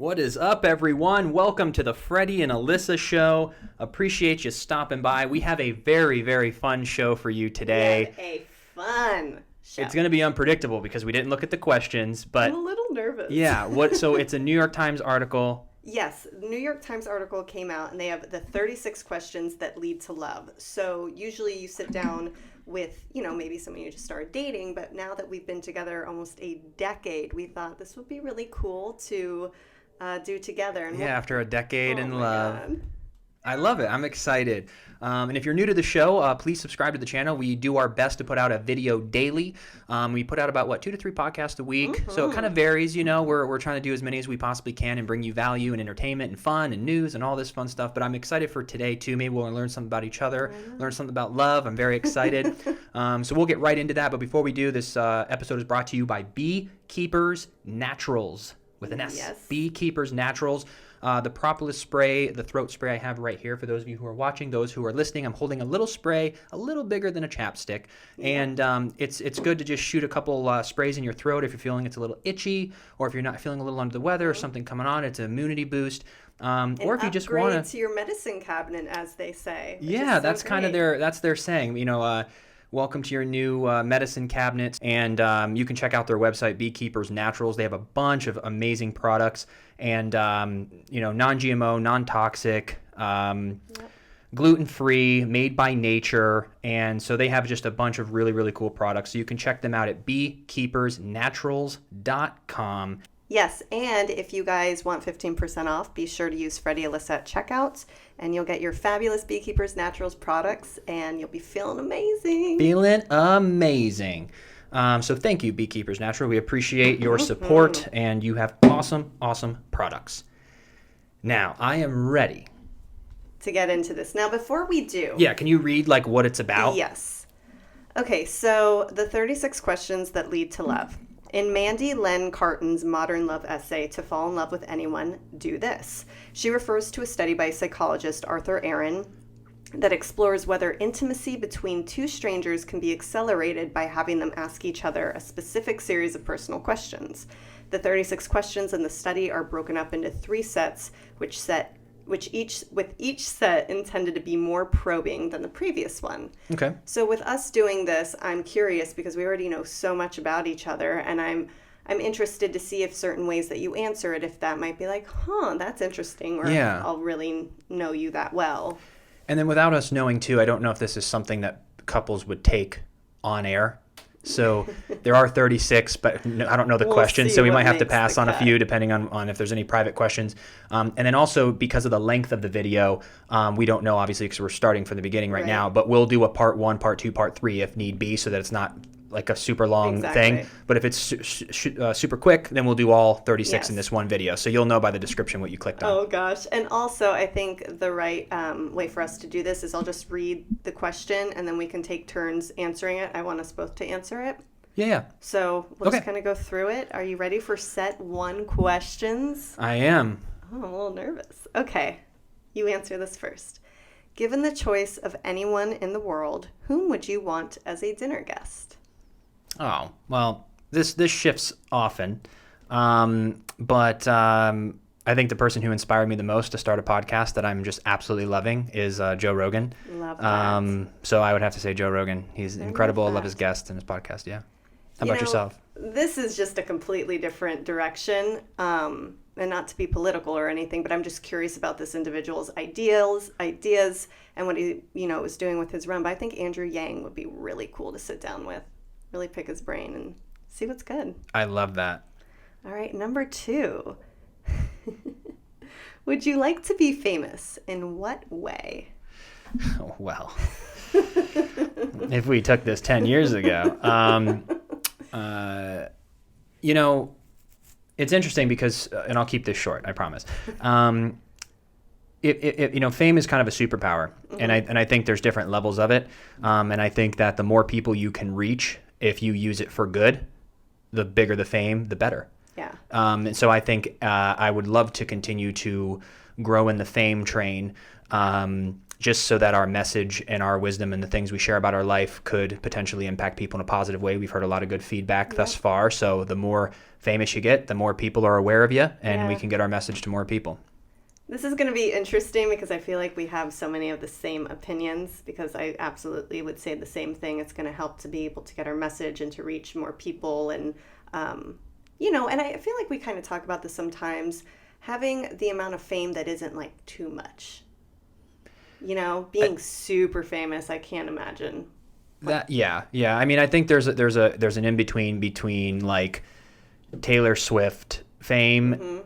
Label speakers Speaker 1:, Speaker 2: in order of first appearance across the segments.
Speaker 1: What is up, everyone? Welcome to the Freddie and Alyssa Show. Appreciate you stopping by. We have a very, very fun show for you today.
Speaker 2: We have a fun show.
Speaker 1: It's going to be unpredictable because we didn't look at the questions, but
Speaker 2: I'm a little nervous.
Speaker 1: Yeah, so it's a New York Times article.
Speaker 2: Yes, New York Times article came out, and they have the 36 questions that lead to love. So usually you sit down with, maybe someone you just started dating, but now that we've been together almost a decade, we thought this would be really cool to do together. And
Speaker 1: after a decade in love.
Speaker 2: God.
Speaker 1: I love it. I'm excited. And if you're new to the show, please subscribe to the channel. We do our best to put out a video daily. We put out about, 2 to 3 podcasts a week. Mm-hmm. So it kind of varies, We're trying to do as many as we possibly can and bring you value and entertainment and fun and news and all this fun stuff. But I'm excited for today, too. Maybe we'll learn something about each other, learn something about love. I'm very excited. So we'll get right into that. But before we do, this episode is brought to you by Beekeepers Naturals. With an S.
Speaker 2: Yes.
Speaker 1: Beekeepers Naturals. The propolis spray, the throat spray I have right here for those of you who are watching, those who are listening. I'm holding a little spray, a little bigger than a chapstick. And it's good to just shoot a couple sprays in your throat if you're feeling it's a little itchy, or if you're not feeling a little under the weather or something coming on. It's an immunity boost. Or if you just want
Speaker 2: to your medicine cabinet, as they say.
Speaker 1: Yeah, that's kind of their saying. Welcome to your new medicine cabinet, and you can check out their website, Beekeepers Naturals. They have a bunch of amazing products, and non-GMO, non-toxic, gluten-free, made by nature, and so they have just a bunch of really, really cool products. So you can check them out at beekeepersnaturals.com.
Speaker 2: Yes, and if you guys want 15% off, be sure to use Freddie Alyssa at checkout, and you'll get your fabulous Beekeepers Naturals products, and you'll be feeling amazing.
Speaker 1: So thank you, Beekeepers Natural. We appreciate your support, and you have awesome, awesome products. Now, I am ready
Speaker 2: to get into this. Now, before we do...
Speaker 1: Yeah, can you read, what it's about?
Speaker 2: Yes. Okay, so the 36 questions that lead to love. In Mandy Len Carton's modern love essay, To Fall in Love with Anyone, Do This. She refers to a study by psychologist Arthur Aaron that explores whether intimacy between two strangers can be accelerated by having them ask each other a specific series of personal questions. The 36 questions in the study are broken up into 3 sets, with each set intended to be more probing than the previous one.
Speaker 1: Okay.
Speaker 2: So with us doing this, I'm curious because we already know so much about each other, and I'm interested to see if certain ways that you answer it, if that might be that's interesting, or if I'll really know you that well.
Speaker 1: And then without us knowing too, I don't know if this is something that couples would take on air. So there are 36, but I don't know the questions, so we might have to pass on a few depending on if there's any private questions. And then also because of the length of the video, we don't know obviously because we're starting from the beginning right now, but we'll do a part 1, part 2, part 3 if need be, so that it's not like a super long thing. But if it's super quick, then we'll do all 36 in this one video. So you'll know by the description what you clicked on.
Speaker 2: Oh gosh. And also I think the right way for us to do this is I'll just read the question and then we can take turns answering it. I want us both to answer it.
Speaker 1: Yeah.
Speaker 2: So we'll just kind of go through it. Are you ready for set 1 questions?
Speaker 1: I am.
Speaker 2: Oh, I'm a little nervous. Okay. You answer this first. Given the choice of anyone in the world, whom would you want as a dinner guest?
Speaker 1: Oh, well, this shifts often, but I think the person who inspired me the most to start a podcast that I'm just absolutely loving is Joe Rogan.
Speaker 2: Love that.
Speaker 1: So I would have to say Joe Rogan. He's incredible. I love his guests and his podcast, yeah. How about yourself?
Speaker 2: This is just a completely different direction, and not to be political or anything, but I'm just curious about this individual's ideas, and what he, is doing with his run. But I think Andrew Yang would be really cool to sit down with. Really pick his brain and see what's good.
Speaker 1: I love that.
Speaker 2: All right, number 2. Would you like to be famous? In what way?
Speaker 1: Well, if we took this 10 years ago, it's interesting because, and I'll keep this short, I promise. Fame is kind of a superpower, and I think there's different levels of it, and I think that the more people you can reach, if you use it for good, the bigger the fame, the better.
Speaker 2: Yeah.
Speaker 1: And so I think I would love to continue to grow in the fame train. just so that our message and our wisdom and the things we share about our life could potentially impact people in a positive way. We've heard a lot of good feedback thus far. So the more famous you get, the more people are aware of you, and we can get our message to more people.
Speaker 2: This is going to be interesting because I feel like we have so many of the same opinions, because I absolutely would say the same thing. It's going to help to be able to get our message and to reach more people. And, you know, and I feel like we kind of talk about this sometimes, having the amount of fame that isn't like too much. You know, being super famous, I can't imagine.
Speaker 1: Yeah. I mean, I think there's an in between like Taylor Swift fame. Mm-hmm.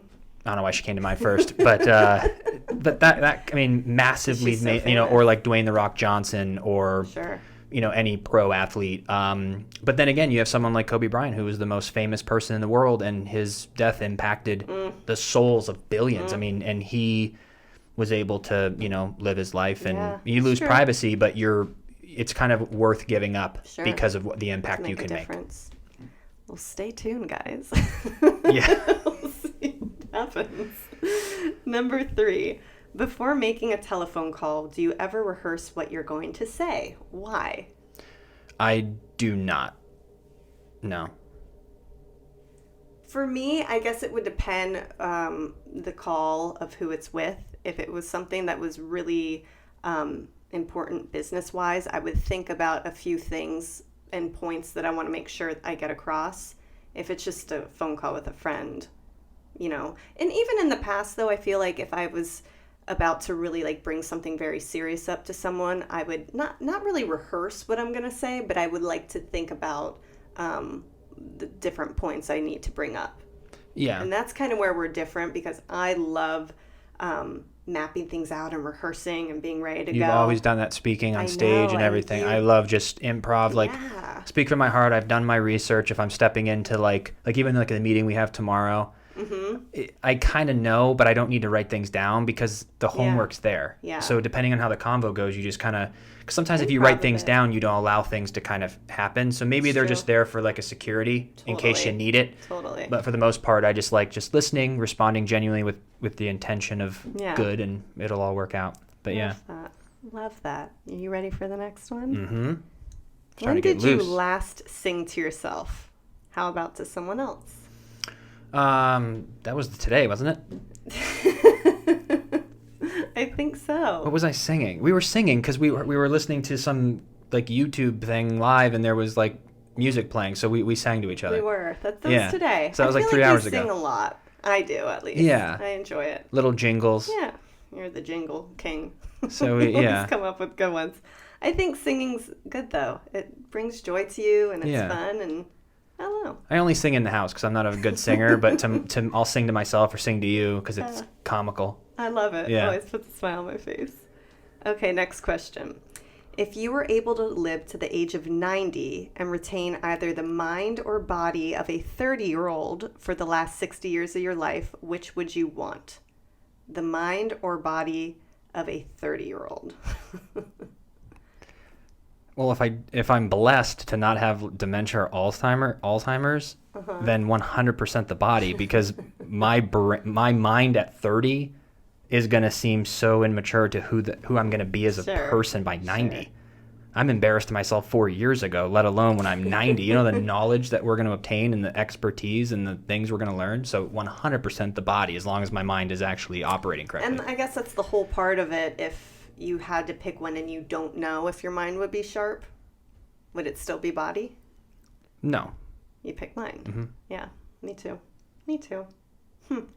Speaker 1: I don't know why she came to mind first, but that I mean, massively,
Speaker 2: So
Speaker 1: you know, or like Dwayne "The Rock" Johnson, or you know, any pro athlete. But then again, you have someone like Kobe Bryant, who was the most famous person in the world, and his death impacted the souls of billions. I mean, and he was able to, you know, live his life, and you lose privacy, but it's kind of worth giving up because of the impact you can make.
Speaker 2: Well, stay tuned, guys.
Speaker 1: Yeah.
Speaker 2: We'll see what happens. Number 3, before making a telephone call, do you ever rehearse what you're going to say? Why?
Speaker 1: I do not. No.
Speaker 2: For me, I guess it would depend the call of who it's with. If it was something that was really important business-wise, I would think about a few things and points that I want to make sure I get across. If it's just a phone call with a friend, you know. And even in the past, though, I feel like if I was about to really like bring something very serious up to someone, I would not really rehearse what I'm going to say, but I would like to think about the different points I need to bring up.
Speaker 1: Yeah.
Speaker 2: And that's kind of where we're different, because I love mapping things out and rehearsing and being ready to go.
Speaker 1: You've always done that, speaking on stage and everything. I love just improv, like speak from my heart. I've done my research. If I'm stepping into like even like the meeting we have tomorrow, I kind of know, but I don't need to write things down because the homework's there. Yeah. So depending on how the convo goes, you just kind of, because sometimes if you write things down, you don't allow things to kind of happen. So maybe they're just there for like a security in case you need it.
Speaker 2: Totally.
Speaker 1: But for the most part, I just like just listening, responding genuinely with the intention of good, and it'll all work out. But
Speaker 2: Love that. Are you ready for the next one?
Speaker 1: Mm-hmm.
Speaker 2: When did you last sing to yourself? How about to someone else?
Speaker 1: That was today, wasn't it?
Speaker 2: I think so.
Speaker 1: What was I singing? We were singing because we were listening to some like YouTube thing live, and there was like music playing, so we sang to each other.
Speaker 2: We were. That was today.
Speaker 1: So that was like 3 hours ago.
Speaker 2: I sing a lot. I do, at least.
Speaker 1: Yeah.
Speaker 2: I enjoy it.
Speaker 1: Little jingles.
Speaker 2: Yeah. You're the jingle king.
Speaker 1: So
Speaker 2: we always come up with good ones. I think singing's good, though. It brings joy to you, and it's fun, and I don't know.
Speaker 1: I only sing in the house because I'm not a good singer, but I'll sing to myself or sing to you because it's comical.
Speaker 2: I love it.
Speaker 1: Yeah.
Speaker 2: It always puts a smile on my face. Okay, next question. If you were able to live to the age of 90 and retain either the mind or body of a 30-year-old for the last 60 years of your life, which would you want? The mind or body of a 30-year-old?
Speaker 1: Well, if I'm blessed to not have dementia or Alzheimer's, then 100% the body, because my mind at 30 is going to seem so immature to who I'm going to be as a person by 90. Sure. I'm embarrassed to myself 4 years ago, let alone when I'm 90. You know, the knowledge that we're going to obtain and the expertise and the things we're going to learn. So 100% the body, as long as my mind is actually operating correctly.
Speaker 2: And I guess that's the whole part of it. If you had to pick one and you don't know if your mind would be sharp, would it still be body?
Speaker 1: No.
Speaker 2: You pick mind.
Speaker 1: Mm-hmm.
Speaker 2: Yeah, me too.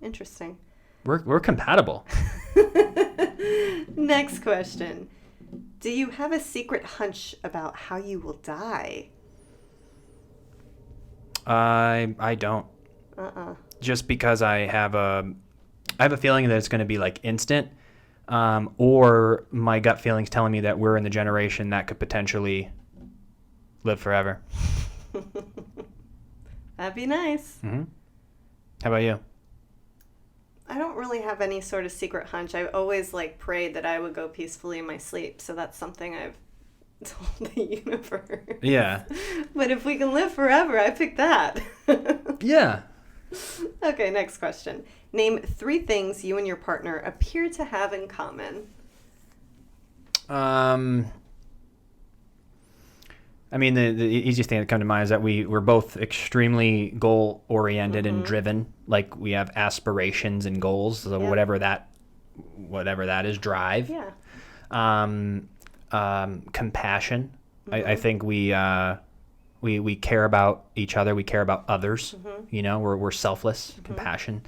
Speaker 2: Interesting.
Speaker 1: We're compatible.
Speaker 2: Next question. Do you have a secret hunch about how you will die?
Speaker 1: I don't. Just because I have a feeling that it's going to be like instant, or my gut feeling's telling me that we're in the generation that could potentially live forever.
Speaker 2: That'd be nice.
Speaker 1: Mm-hmm. How about you?
Speaker 2: I don't really have any sort of secret hunch. I've always prayed that I would go peacefully in my sleep. So that's something I've told the universe.
Speaker 1: Yeah.
Speaker 2: But if we can live forever, I pick that.
Speaker 1: Yeah.
Speaker 2: Okay, next question. Name 3 things you and your partner appear to have in common.
Speaker 1: I mean, the easiest thing that come to mind is that we're both extremely goal oriented and driven. Like we have aspirations and goals. So whatever that is, drive.
Speaker 2: Yeah.
Speaker 1: Compassion. I think we care about each other. We care about others. You know, we're selfless. Compassion.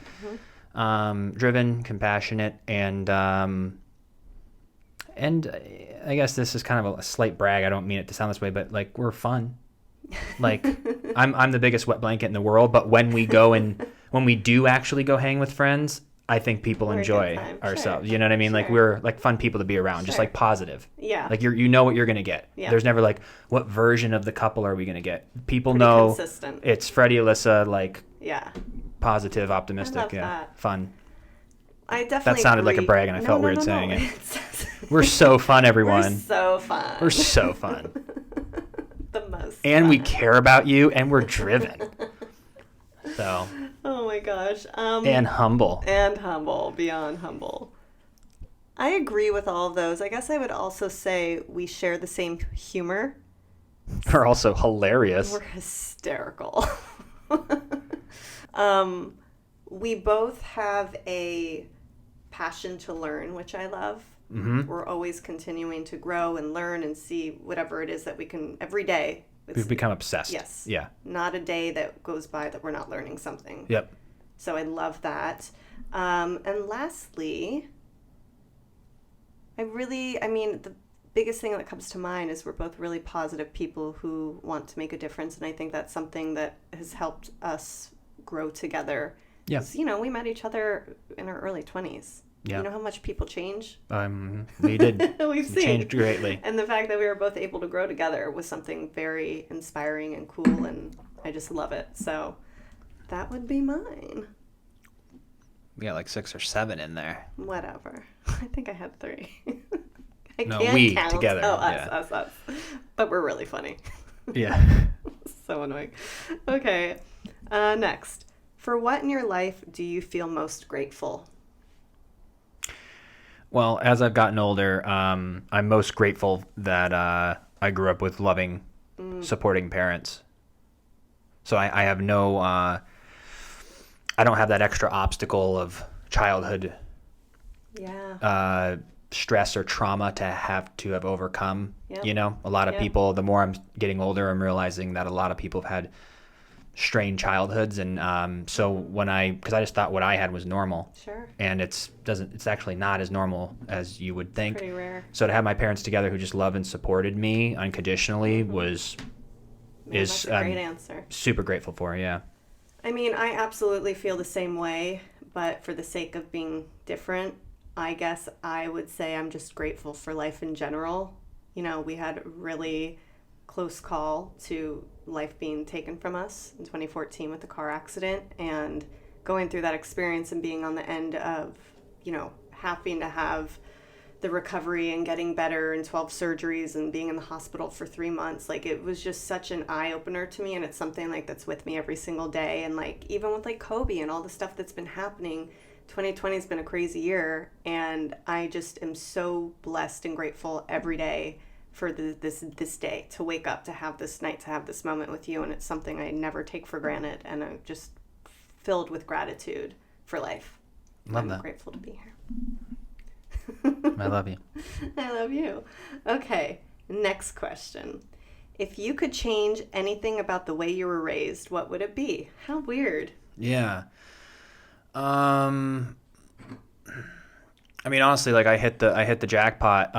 Speaker 1: Driven, compassionate, and I guess this is kind of a slight brag. I don't mean it to sound this way, but like we're fun. Like I'm the biggest wet blanket in the world, but when we do actually go hang with friends, I think people enjoy ourselves. Sure. You know what I mean? Sure. Like we're like fun people to be around, just like positive.
Speaker 2: Yeah.
Speaker 1: Like you know what you're gonna get.
Speaker 2: Yeah.
Speaker 1: There's never like what version of the couple are we gonna get? People
Speaker 2: Pretty
Speaker 1: know
Speaker 2: consistent.
Speaker 1: It's Freddie Alyssa, like
Speaker 2: I
Speaker 1: positive, optimistic,
Speaker 2: love that.
Speaker 1: fun.
Speaker 2: I definitely
Speaker 1: That sounded
Speaker 2: agree.
Speaker 1: like a brag, and I felt weird saying it.
Speaker 2: it.
Speaker 1: We're so fun, everyone.
Speaker 2: We're so fun.
Speaker 1: We're so fun.
Speaker 2: The most.
Speaker 1: And
Speaker 2: fun.
Speaker 1: we care about you, and we're driven. So.
Speaker 2: Oh my gosh.
Speaker 1: And humble.
Speaker 2: And humble, beyond humble. I agree with all of those. I guess I would also say we share the same humor.
Speaker 1: We're also hilarious.
Speaker 2: We're hysterical. We both have a passion to learn, which I love.
Speaker 1: Mm-hmm.
Speaker 2: We're always continuing to grow and learn and see whatever it is that we can every day.
Speaker 1: We've become obsessed.
Speaker 2: Yes.
Speaker 1: Yeah.
Speaker 2: Not a day that goes by that we're not learning something.
Speaker 1: Yep.
Speaker 2: So I love that. And lastly, the biggest thing that comes to mind is we're both really positive people who want to make a difference. And I think that's something that has helped us grow together.
Speaker 1: Yeah.
Speaker 2: We met each other in our early 20s.
Speaker 1: Yeah.
Speaker 2: You know how much people change?
Speaker 1: We did.
Speaker 2: We've seen.
Speaker 1: Changed greatly.
Speaker 2: And the fact that we were both able to grow together was something very inspiring and cool, and I just love it. So that would be mine.
Speaker 1: We got like 6 or 7 in there.
Speaker 2: Whatever. I think I had 3. I
Speaker 1: No,
Speaker 2: can't
Speaker 1: we
Speaker 2: count.
Speaker 1: together.
Speaker 2: Oh,
Speaker 1: yeah.
Speaker 2: us. But we're really funny.
Speaker 1: Yeah.
Speaker 2: So annoying. Okay. Next. For what in your life do you feel most grateful?
Speaker 1: Well, as I've gotten older, I'm most grateful that I grew up with loving, supporting parents. So I have no, I don't have that extra obstacle of childhood stress or trauma to have overcome.
Speaker 2: Yep.
Speaker 1: You know, a lot of people, the more I'm getting older, I'm realizing that a lot of people have had strained childhoods, and so because I just thought what I had was normal.
Speaker 2: Sure.
Speaker 1: And it's actually not as normal as you would think.
Speaker 2: Pretty rare.
Speaker 1: So to have my parents together who just loved and supported me unconditionally
Speaker 2: That's a great answer.
Speaker 1: Super grateful for. Yeah.
Speaker 2: I mean, I absolutely feel the same way, but for the sake of being different, I guess I would say I'm just grateful for life in general. We had a really close call to life being taken from us in 2014 with the car accident, and going through that experience and being on the end of, having to have the recovery and getting better and 12 surgeries and being in the hospital for 3 months. Like, it was just such an eye-opener to me, and it's something like that's with me every single day. And like, even with like Kobe and all the stuff that's been happening, 2020 has been a crazy year, and I just am so blessed and grateful every day for this day, to wake up, to have this night, to have this moment with you. And it's something I never take for granted, and I'm just filled with gratitude for life. I'm grateful to be here.
Speaker 1: I love you.
Speaker 2: I love you. Okay, next question. If you could change anything about the way you were raised, what would it be? How weird.
Speaker 1: Yeah. I mean, honestly, like I hit the jackpot.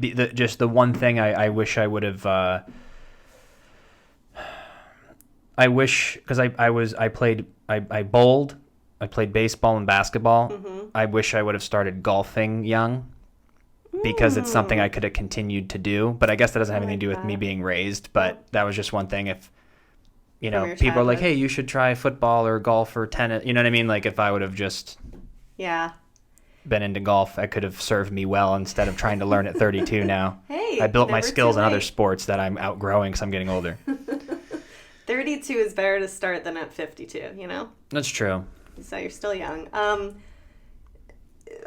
Speaker 1: Just the one thing I wish I would have. I wish, because I bowled, I played baseball and basketball.
Speaker 2: Mm-hmm.
Speaker 1: I wish I would have started golfing young, because it's something I could have continued to do. But I guess that doesn't have anything to do with me being raised. But that was just one thing. If people are like, hey, you should try football or golf or tennis. You know what I mean? Like, if I would have just been into golf, that could have served me well instead of trying to learn at 32 now.
Speaker 2: Hey,
Speaker 1: I built my skills in other sports that I'm outgrowing because I'm getting older.
Speaker 2: 32 is better to start than at 52,
Speaker 1: That's true.
Speaker 2: So you're still young.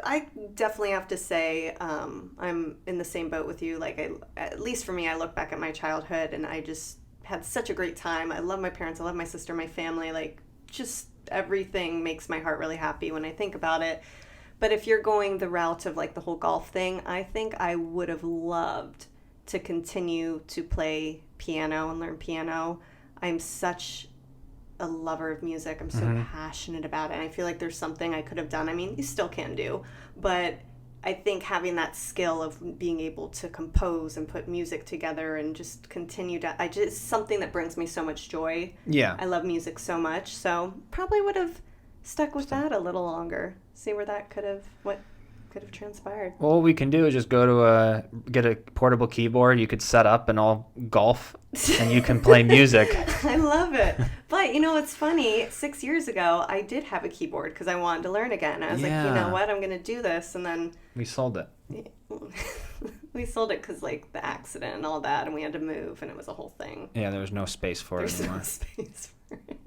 Speaker 2: I definitely have to say I'm in the same boat with you. Like, at least for me, I look back at my childhood and I just had such a great time. I love my parents. I love my sister, my family. Like, just everything makes my heart really happy when I think about it. But if you're going the route of like the whole golf thing, I think I would have loved to continue to play piano and learn piano. I'm such a lover of music. I'm so passionate about it. And I feel like there's something I could have done. I mean, you still can do, but I think having that skill of being able to compose and put music together and just continue to, something that brings me so much joy.
Speaker 1: Yeah.
Speaker 2: I love music so much. So probably would have stuck with that a little longer. See where that could have transpired.
Speaker 1: Well, what we can do is just go to get a portable keyboard. You could set up and all golf, and you can play music.
Speaker 2: I love it. But, you know, it's funny. 6 years ago, I did have a keyboard because I wanted to learn again. I was like, you know what? I'm going to do this. And then...
Speaker 1: We sold it.
Speaker 2: We sold it because, like, the accident and all that, and we had to move, and it was a whole thing.
Speaker 1: Yeah, there was no space for it anymore.
Speaker 2: There's no space for it.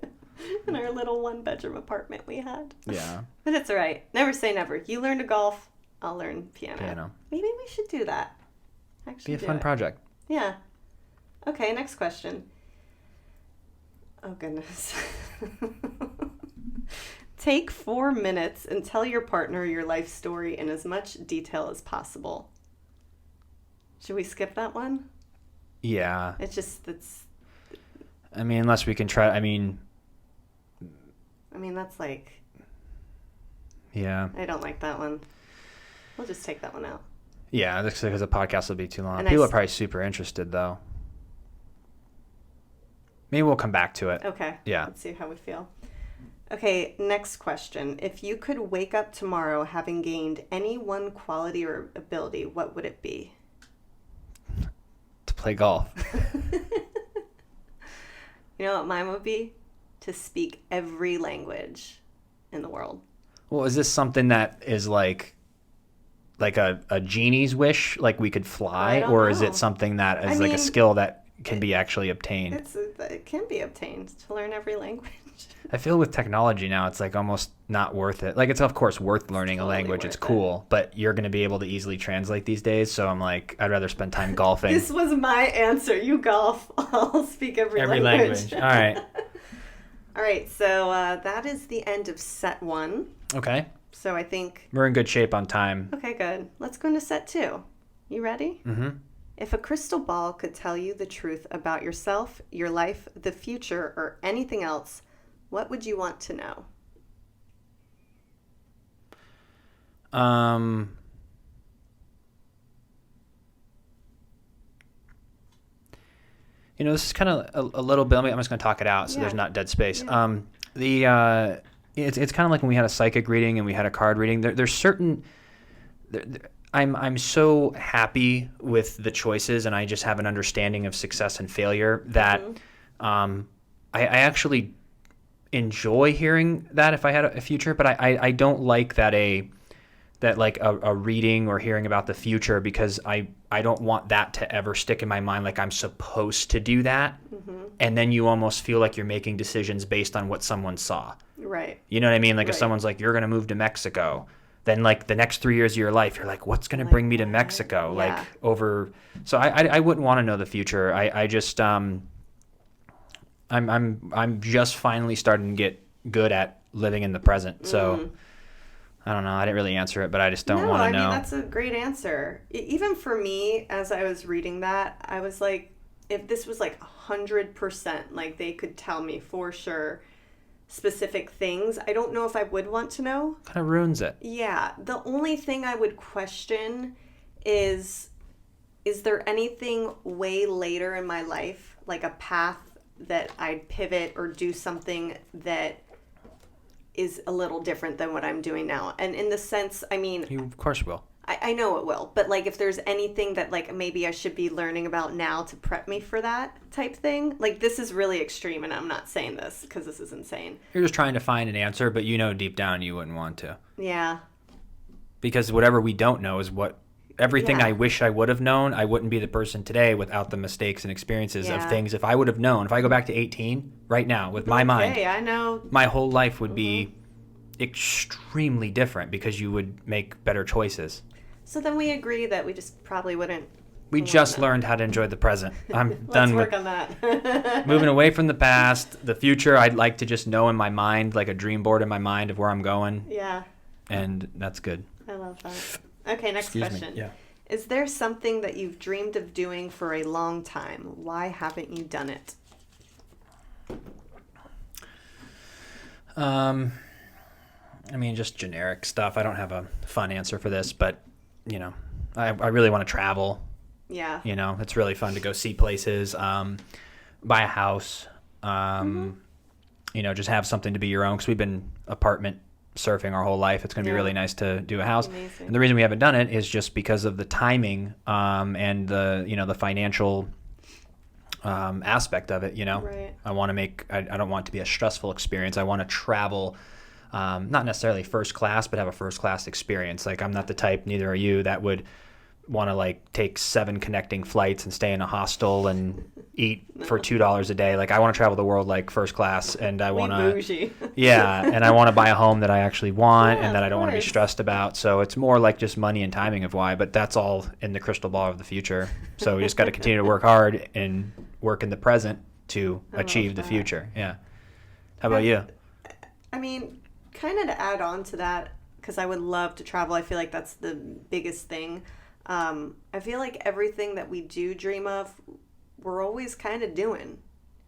Speaker 2: In our little one-bedroom apartment we had.
Speaker 1: Yeah.
Speaker 2: But it's all right. Never say never. You learn to golf, I'll learn piano. Maybe we should do that. Actually,
Speaker 1: be a fun project.
Speaker 2: Yeah. Okay, next question. Oh, goodness. Take 4 minutes and tell your partner your life story in as much detail as possible. Should we skip that one?
Speaker 1: Yeah.
Speaker 2: It's...
Speaker 1: I mean, unless we can try... I mean,
Speaker 2: that's like...
Speaker 1: Yeah.
Speaker 2: I don't like that one. We'll just take that one out.
Speaker 1: Yeah, because the podcast will be too long.
Speaker 2: And
Speaker 1: People are probably super interested, though. Maybe we'll come back to it.
Speaker 2: Okay.
Speaker 1: Yeah.
Speaker 2: Let's see how we feel. Okay, next question. If you could wake up tomorrow having gained any one quality or ability, what would it be?
Speaker 1: To play golf.
Speaker 2: You know what mine would be? To speak every language in the world.
Speaker 1: Well, is this something that is like a genie's wish, like we could fly, or is it something that is like a skill that can be actually obtained?
Speaker 2: It can be obtained to learn every language.
Speaker 1: I feel with technology now, it's like almost not worth it. Like, it's of course worth learning a language. It's cool, but you're going to be able to easily translate these days. So I'm like, I'd rather spend time golfing.
Speaker 2: This was my answer. You golf. I'll speak every language.
Speaker 1: All right.
Speaker 2: All right. So that is the end of set 1.
Speaker 1: Okay.
Speaker 2: So I think
Speaker 1: we're in good shape on time.
Speaker 2: Okay, good. Let's go into set 2. You ready?
Speaker 1: Mm-hmm.
Speaker 2: If a crystal ball could tell you the truth about yourself, your life, the future, or anything else, what would you want to know?
Speaker 1: You know, this is kind of a little bit. I'm just going to talk it out so there's not dead space. Yeah. It's kind of like when we had a psychic reading and we had a card reading. There's certain. I'm so happy with the choices, and I just have an understanding of success and failure that I actually enjoy hearing that if I had a future, but I don't like that a reading or hearing about the future, because I don't want that to ever stick in my mind like I'm supposed to do that. And then you almost feel like you're making decisions based on what someone saw.
Speaker 2: Right.
Speaker 1: You know what I mean? Like if someone's like, you're going to move to Mexico, then like the next 3 years of your life, you're like, what's going to bring me to Mexico?
Speaker 2: Yeah.
Speaker 1: Like over. So I wouldn't want to know the future. I just, I'm just finally starting to get good at living in the present. So I don't know. I didn't really answer it, but I just don't want to know.
Speaker 2: I mean, that's a great answer. Even for me, as I was reading that, I was like, if this was like 100%, like they could tell me for sure specific things, I don't know if I would want to know.
Speaker 1: Kind of ruins it.
Speaker 2: Yeah. The only thing I would question is there anything way later in my life, like a path that I'd pivot or do something that is a little different than what I'm doing now? And in the sense, I mean...
Speaker 1: You, of course, will.
Speaker 2: I know it will, but like if there's anything that like maybe I should be learning about now to prep me for that type thing, like this is really extreme, and I'm not saying this because this is insane.
Speaker 1: You're just trying to find an answer, but you know deep down you wouldn't want to.
Speaker 2: Yeah.
Speaker 1: Because whatever we don't know is what everything I wish I would have known. I wouldn't be the person today without the mistakes and experiences of things. If I would have known, if I go back to 18 right now with my mind,
Speaker 2: I know
Speaker 1: my whole life would be extremely different because you would make better choices.
Speaker 2: So then we agree that we just probably wouldn't.
Speaker 1: We just learned how to enjoy the present. I'm done
Speaker 2: Let's work on that.
Speaker 1: moving away from the past. The future, I'd like to just know in my mind, like a dream board in my mind of where I'm going.
Speaker 2: Yeah.
Speaker 1: And that's good.
Speaker 2: I love that. Okay, next question.
Speaker 1: Yeah.
Speaker 2: Is there something that you've dreamed of doing for a long time? Why haven't you done it?
Speaker 1: I mean, just generic stuff. I don't have a fun answer for this, but, I really want to travel.
Speaker 2: Yeah.
Speaker 1: It's really fun to go see places, buy a house, just have something to be your own, because we've been apartment surfing our whole life. It's going to be really nice to do a house.
Speaker 2: Amazing.
Speaker 1: And the reason we haven't done it is just because of the timing and the financial aspect of it.
Speaker 2: Right.
Speaker 1: I want to I don't want it to be a stressful experience. I want to travel, not necessarily first class, but have a first class experience. Like, I'm not the type, neither are you, that would want to take 7 connecting flights and stay in a hostel and eat for $2 a day. Like, I want to travel the world like first class, and I want
Speaker 2: to
Speaker 1: and I want to buy a home that I actually want and that I don't want to be
Speaker 2: course.
Speaker 1: stressed about. So it's more like just money and timing of why, but that's all in the crystal ball of the future. So we just got to continue to work hard and work in the present to achieve the future. Yeah. How about you?
Speaker 2: I mean, kind of to add on to that, because I would love to travel. I feel like that's the biggest thing. I feel like everything that we do dream of, we're always kind of doing.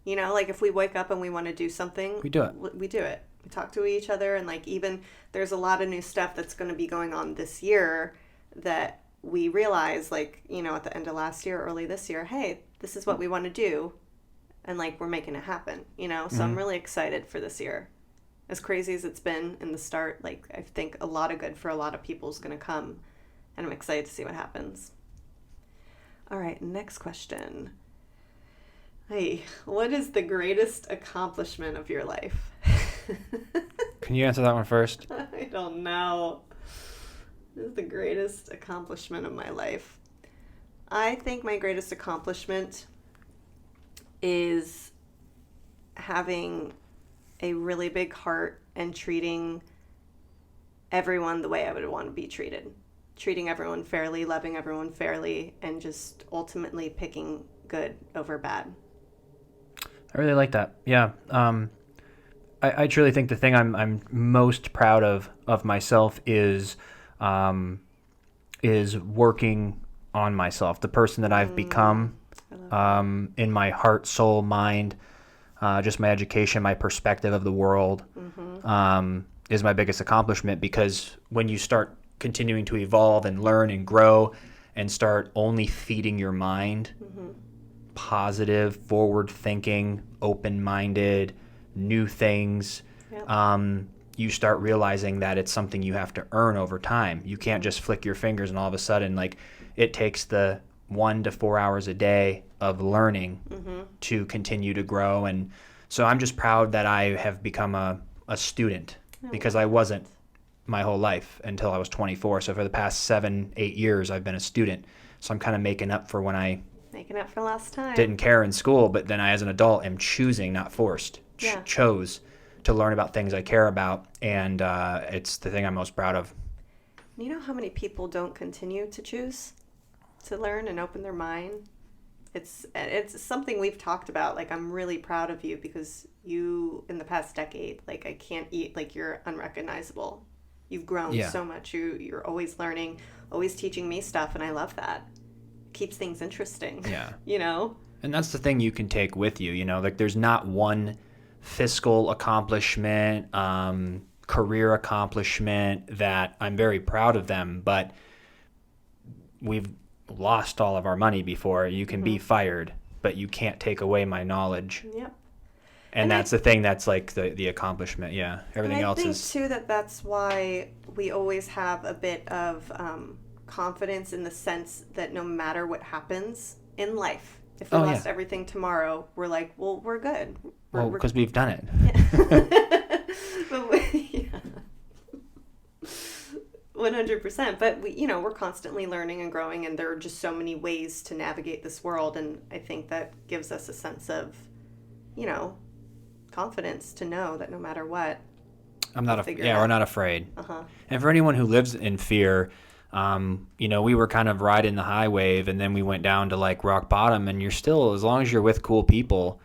Speaker 2: Like if we wake up and we want to do something,
Speaker 1: We do it.
Speaker 2: We do it. We talk to each other, and even there's a lot of new stuff that's going to be going on this year that we realize, at the end of last year, early this year, hey, this is what we want to do, and we're making it happen. So I'm really excited for this year. As crazy as it's been in the start, I think a lot of good for a lot of people is going to come. And I'm excited to see what happens. All right, next question. Hey, what is the greatest accomplishment of your life?
Speaker 1: Can you answer that one first?
Speaker 2: I don't know. This is the greatest accomplishment of my life. I think my greatest accomplishment is having a really big heart and treating everyone the way I would want to be treated. Treating everyone fairly, loving everyone fairly, and just ultimately picking good over bad.
Speaker 1: I really like that. Yeah. I truly think the thing I'm most proud of myself is working on myself, the person that I've become, in my heart, soul, mind, just my education, my perspective of the world, is my biggest accomplishment, because when you start continuing to evolve and learn and grow and start only feeding your mind positive, forward-thinking, open-minded, new things, you start realizing that it's something you have to earn over time. You can't just flick your fingers and all of a sudden, it takes the 1 to 4 hours a day of learning to continue to grow. And so I'm just proud that I have become a student, because I wasn't my whole life until I was 24. So for the past 7-8 years, I've been a student. So I'm kind of making up for when I
Speaker 2: last time
Speaker 1: didn't care in school, but then I, as an adult, am choosing, not forced, chose to learn about things I care about. And it's the thing I'm most proud of.
Speaker 2: You know how many people don't continue to choose to learn and open their mind? It's something we've talked about. I'm really proud of you, because you, in the past decade, I can't eat, you're unrecognizable. You've grown so much. You're always learning, always teaching me stuff, and I love that. It keeps things interesting.
Speaker 1: Yeah. And that's the thing you can take with you. There's not one fiscal accomplishment, career accomplishment that I'm very proud of them, but we've lost all of our money before. You can be fired, but you can't take away my knowledge.
Speaker 2: Yep.
Speaker 1: And that's the thing that's the accomplishment. Yeah. Everything else is.
Speaker 2: I think, too, that's why we always have a bit of confidence, in the sense that no matter what happens in life, if we lost everything tomorrow, we're well, we're good.
Speaker 1: Because we've done it.
Speaker 2: Yeah. But 100%. But we're constantly learning and growing, and there are just so many ways to navigate this world. And I think that gives us a sense of, confidence to know that no matter what,
Speaker 1: we're not afraid.
Speaker 2: Uh-huh.
Speaker 1: And for anyone who lives in fear, we were kind of riding the high wave, and then we went down to like rock bottom, and you're still, as long as you're with cool people,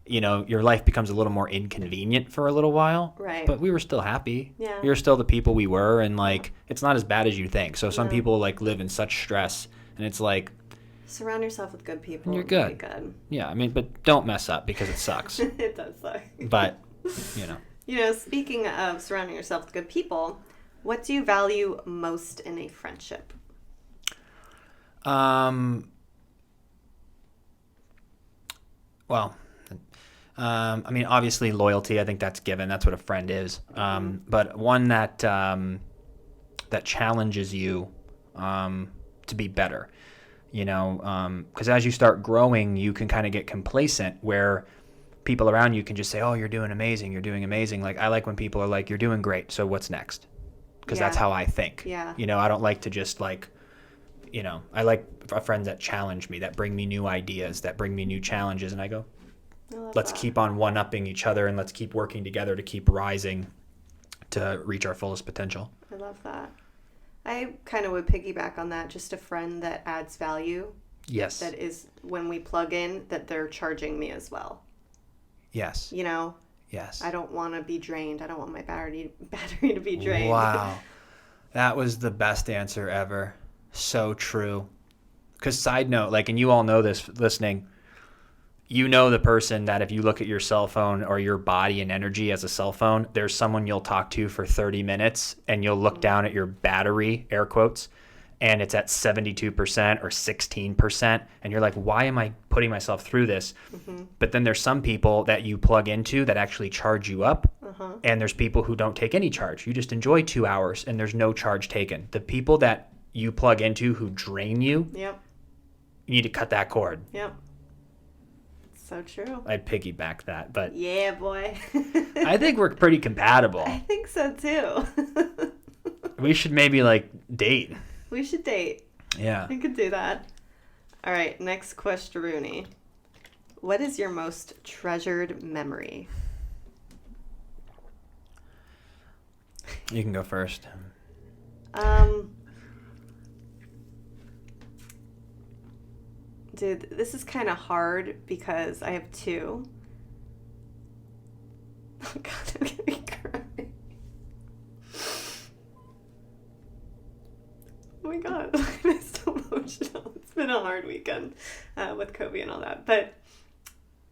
Speaker 1: your life becomes a little more inconvenient for a little while.
Speaker 2: Right.
Speaker 1: But we were still happy.
Speaker 2: Yeah.
Speaker 1: We were still the people we were, and like, it's not as bad as you think. So some people like live in such stress, and it's like,
Speaker 2: surround yourself with good people.
Speaker 1: And you're good.
Speaker 2: Good.
Speaker 1: Yeah, but don't mess up because it sucks.
Speaker 2: It does suck.
Speaker 1: But,
Speaker 2: speaking of surrounding yourself with good people, what do you value most in a friendship?
Speaker 1: Obviously loyalty, I think that's given. That's what a friend is. But one that challenges you to be better, because as you start growing, you can kind of get complacent where people around you can just say, oh, you're doing amazing. You're doing amazing. Like, I like when people are like, you're doing great. So what's next? Because that's how I think.
Speaker 2: Yeah.
Speaker 1: I don't like to just like, I like friends that challenge me, that bring me new ideas, that bring me new challenges. And I go, let's keep on one-upping each other, and let's keep working together to keep rising to reach our fullest potential.
Speaker 2: I love that. I kind of would piggyback on that. Just a friend that adds value.
Speaker 1: Yes.
Speaker 2: That is, when we plug in, that they're charging me as well.
Speaker 1: Yes. Yes.
Speaker 2: I don't want to be drained. I don't want my battery to be drained.
Speaker 1: Wow. That was the best answer ever. So true. Because side note, like, and you all know this listening, the person that if you look at your cell phone or your body and energy as a cell phone, there's someone you'll talk to for 30 minutes and you'll look down at your battery, air quotes, and it's at 72% or 16%. And you're like, why am I putting myself through this? Mm-hmm. But then there's some people that you plug into that actually charge you up. Uh-huh. And there's people who don't take any charge. You just enjoy 2 hours and there's no charge taken. The people that you plug into who drain you,
Speaker 2: yep,
Speaker 1: you need to cut that cord.
Speaker 2: Yep. So true.
Speaker 1: I'd piggyback that, but
Speaker 2: yeah, boy.
Speaker 1: I think we're pretty compatible.
Speaker 2: I think so too.
Speaker 1: We should maybe like date.
Speaker 2: We should date.
Speaker 1: Yeah.
Speaker 2: We could do that. All right, next question, Rooney. What is your most treasured memory?
Speaker 1: You can go first.
Speaker 2: Dude, this is kind of hard because I have two. Oh God, I'm gonna be crying. Oh my God, I'm so emotional. It's been a hard weekend with Kobe and all that. But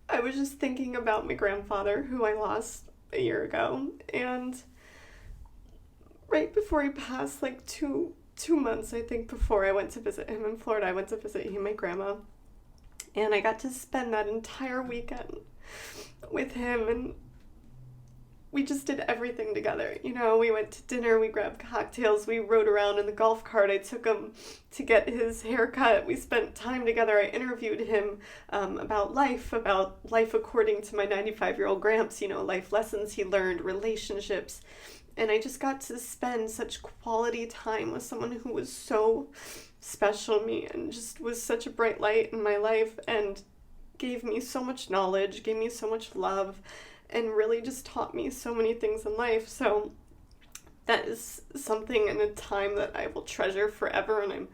Speaker 2: I was just thinking about my grandfather, who I lost a year ago. And right before he passed, like two months, I think, before I went to visit him in Florida, I went to visit him, my grandma. And I got to spend that entire weekend with him, and we just did everything together. We went to dinner, we grabbed cocktails, we rode around in the golf cart. I took him to get his hair cut. We spent time together. I interviewed him about life according to my 95-year-old gramps, life lessons he learned, relationships. And I just got to spend such quality time with someone who was so special to me and just was such a bright light in my life and gave me so much knowledge, gave me so much love, and really just taught me so many things in life. So that is something in a time that I will treasure forever, and I'm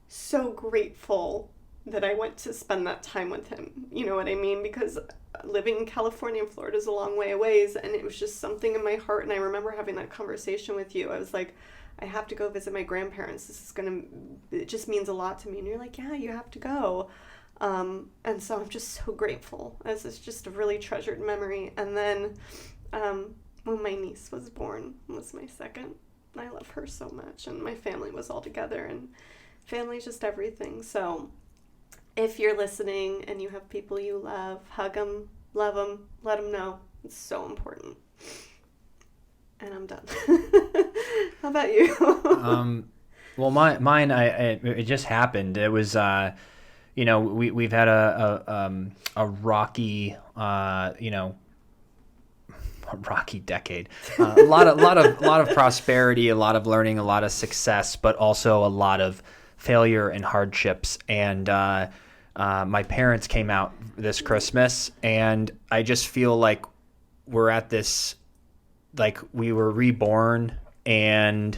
Speaker 2: so grateful that I went to spend that time with him. You know what I mean? Because living in California and Florida is a long way away, and it was just something in my heart. And I remember having that conversation with you. I was like, I have to go visit my grandparents. It just means a lot to me. And you're like, yeah, you have to go. And so I'm just so grateful. It's just a really treasured memory. And then when my niece was born, was my second. I love her so much, and my family was all together, and family's just everything. So if you're listening and you have people you love, hug them, love them, let them know. It's so important. And I'm done. How about you?
Speaker 1: Well, mine, it just happened. It was, we've had a rocky, a rocky decade. A lot of prosperity, a lot of learning, a lot of success, but also a lot of failure and hardships. And my parents came out this Christmas, and I just feel like we're at this like we were reborn, and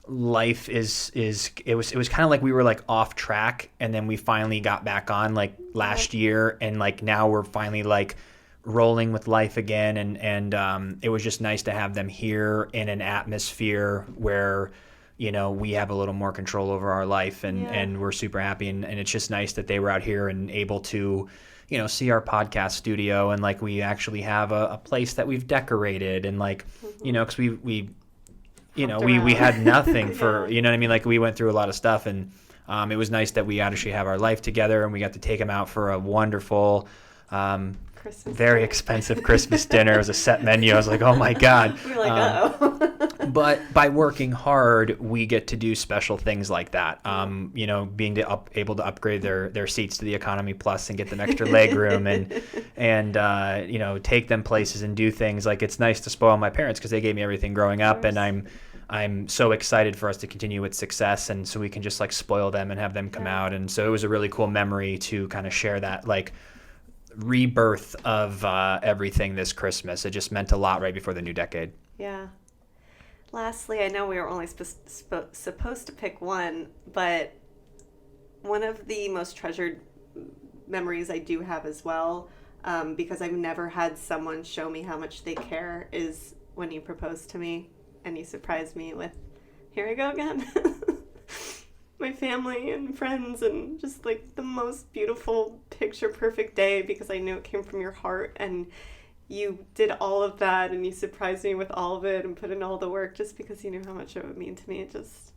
Speaker 1: life it was kind of like we were like off track, and then we finally got back on like last year, and like now we're finally like rolling with life again, and it was just nice to have them here in an atmosphere where we have a little more control over our life, and we're super happy, and it's just nice that they were out here and able to see our podcast studio, and like we actually have a place that we've decorated, and like because we had nothing for what I mean, like we went through a lot of stuff, and it was nice that we actually have our life together, and we got to take them out for a wonderful very expensive Christmas dinner. It was a set menu. I was like, oh my God.
Speaker 2: We were like, uh-oh.
Speaker 1: But by working hard, we get to do special things like that. Being able to upgrade their seats to the Economy Plus and get them extra leg room, and take them places and do things. Like, it's nice to spoil my parents because they gave me everything growing up, and I'm so excited for us to continue with success, and so we can just like spoil them and have them come out. And so it was a really cool memory to kind of share that like rebirth of everything this Christmas. It just meant a lot right before the new decade.
Speaker 2: Yeah. Lastly, I know we were only supposed to pick one, but one of the most treasured memories I do have as well, because I've never had someone show me how much they care, is when you proposed to me and you surprised me with, here I go again. My family and friends, and just like the most beautiful picture perfect day, because I knew it came from your heart, and you did all of that, and you surprised me with all of it and put in all the work just because you knew how much it would mean to me. It just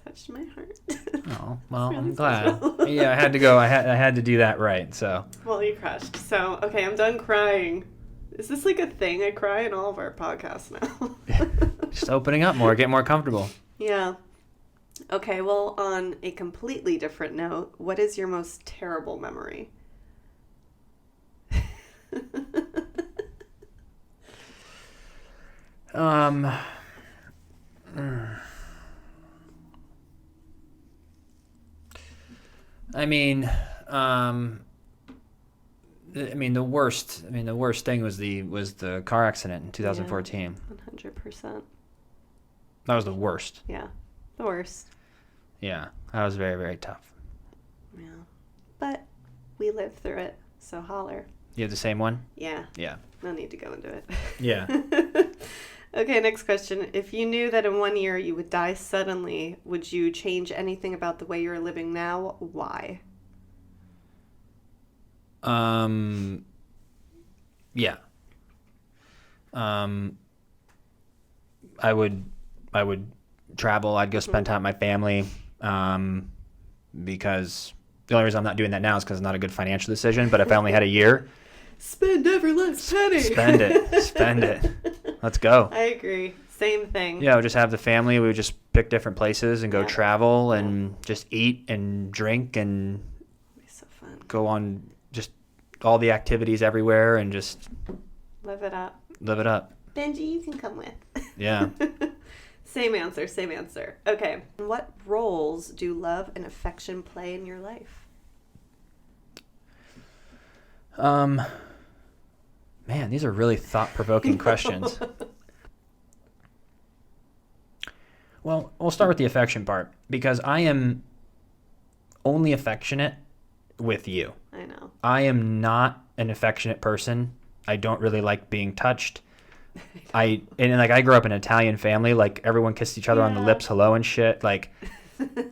Speaker 2: touched my heart.
Speaker 1: Oh, well,
Speaker 2: really
Speaker 1: I'm glad.
Speaker 2: special.
Speaker 1: Yeah, I had to go. I had to do that right. So.
Speaker 2: Well, you crushed. So, okay, I'm done crying. Is this like a thing? I cry in all of our podcasts now.
Speaker 1: Just opening up more, get more comfortable.
Speaker 2: Yeah. Okay, well, on a completely different note, what is your most terrible memory?
Speaker 1: The worst thing was the car accident in 2014.
Speaker 2: 100%.
Speaker 1: That was the worst.
Speaker 2: Yeah, the worst.
Speaker 1: Yeah, that was very, very tough.
Speaker 2: Yeah, but we lived through it, so holler.
Speaker 1: You have the same one?
Speaker 2: Yeah.
Speaker 1: Yeah.
Speaker 2: No need to go into it.
Speaker 1: Yeah.
Speaker 2: Okay, next question. If you knew that in 1 year you would die suddenly, would you change anything about the way you're living now? Why?
Speaker 1: Yeah. I would travel. I'd go spend time with my family, because the only reason I'm not doing that now is because it's not a good financial decision. But if I only had a year,
Speaker 2: spend every last penny.
Speaker 1: Spend it. Let's go.
Speaker 2: I agree. Same thing.
Speaker 1: Yeah, we'll just have the family. We would just pick different places and go travel and just eat and drink and
Speaker 2: It'd be so fun.
Speaker 1: Go on just all the activities everywhere and just
Speaker 2: live it up. Benji, you can come with.
Speaker 1: Yeah.
Speaker 2: Same answer. Okay. What roles do love and affection play in your life?
Speaker 1: Man, these are really thought-provoking questions. Well, we'll start with the affection part, because I am only affectionate with you.
Speaker 2: I know.
Speaker 1: I am not an affectionate person. I don't really like being touched. I grew up in an Italian family. Like, everyone kissed each other on the lips, hello and shit. Like,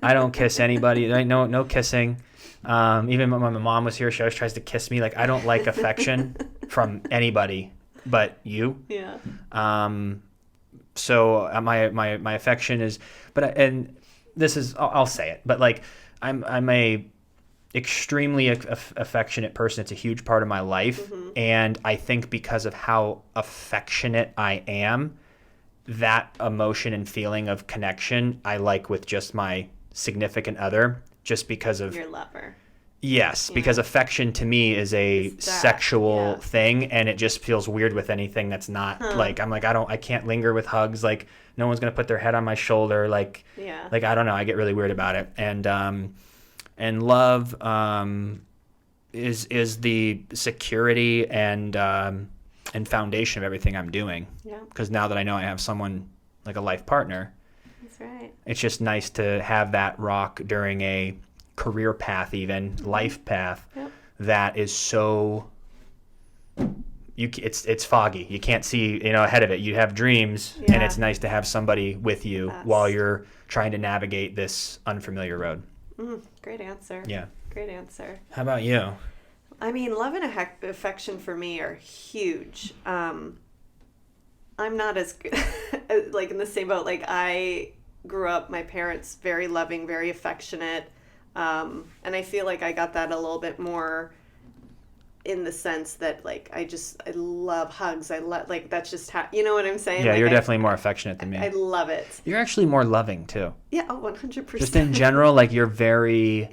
Speaker 1: I don't kiss anybody. No kissing. Even when my mom was here, she always tries to kiss me. Like, I don't like affection from anybody but you.
Speaker 2: Yeah.
Speaker 1: So my affection is, and this is, I'll say it, but like, I'm a extremely affectionate person. It's a huge part of my life. Mm-hmm. And I think because of how affectionate I am, that emotion and feeling of connection I like with just my significant other, just because of
Speaker 2: your lover.
Speaker 1: Yes,
Speaker 2: Yeah.
Speaker 1: because affection to me is a sexual thing, and it just feels weird with anything that's not like, I'm like, I can't linger with hugs. Like, no one's going to put their head on my shoulder. Like, like, I don't know. I get really weird about it. And love, is the security and, and foundation of everything I'm doing.
Speaker 2: Yeah.
Speaker 1: Because now that I know I have someone like a life partner,
Speaker 2: That's right.
Speaker 1: it's just nice to have that rock during a career path, even life path, that is so it's foggy. You can't see ahead of it. You have dreams, and it's nice to have somebody with you while you're trying to navigate this unfamiliar road.
Speaker 2: Great answer.
Speaker 1: Yeah.
Speaker 2: Great answer.
Speaker 1: How about you?
Speaker 2: I mean, love and affection for me are huge. I'm not as good, like in the same boat. Like I grew up, my parents very loving, very affectionate, and I feel like I got that a little bit more in the sense that like I love hugs. I love like that's just how you know what I'm saying.
Speaker 1: Yeah,
Speaker 2: like,
Speaker 1: you're definitely more affectionate than me.
Speaker 2: I love it.
Speaker 1: You're actually more loving too.
Speaker 2: Yeah, 100%.
Speaker 1: Just in general, like you're very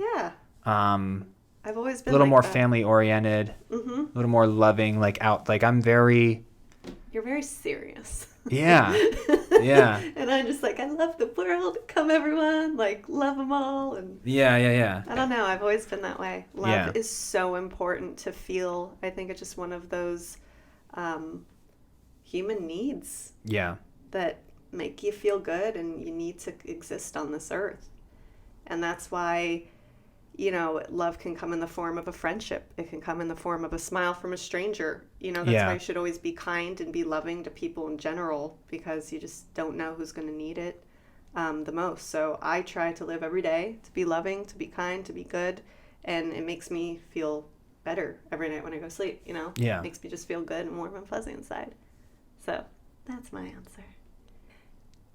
Speaker 2: I've always been
Speaker 1: a little
Speaker 2: like
Speaker 1: more
Speaker 2: that.
Speaker 1: family oriented, a little more loving. Like I'm very.
Speaker 2: You're very serious.
Speaker 1: Yeah. Yeah.
Speaker 2: And I'm just like, I love the world. Come everyone, like love them all. And
Speaker 1: Yeah.
Speaker 2: I don't know. I've always been that way. Love is so important to feel. I think it's just one of those human needs.
Speaker 1: Yeah.
Speaker 2: That make you feel good and you need to exist on this earth. And that's why, love can come in the form of a friendship. It can come in the form of a smile from a stranger. That's why you should always be kind and be loving to people in general, because you just don't know who's going to need it the most. So I try to live every day to be loving, to be kind, to be good. And it makes me feel better every night when I go to sleep,
Speaker 1: Yeah.
Speaker 2: It makes me just feel good and warm and fuzzy inside. So that's my answer.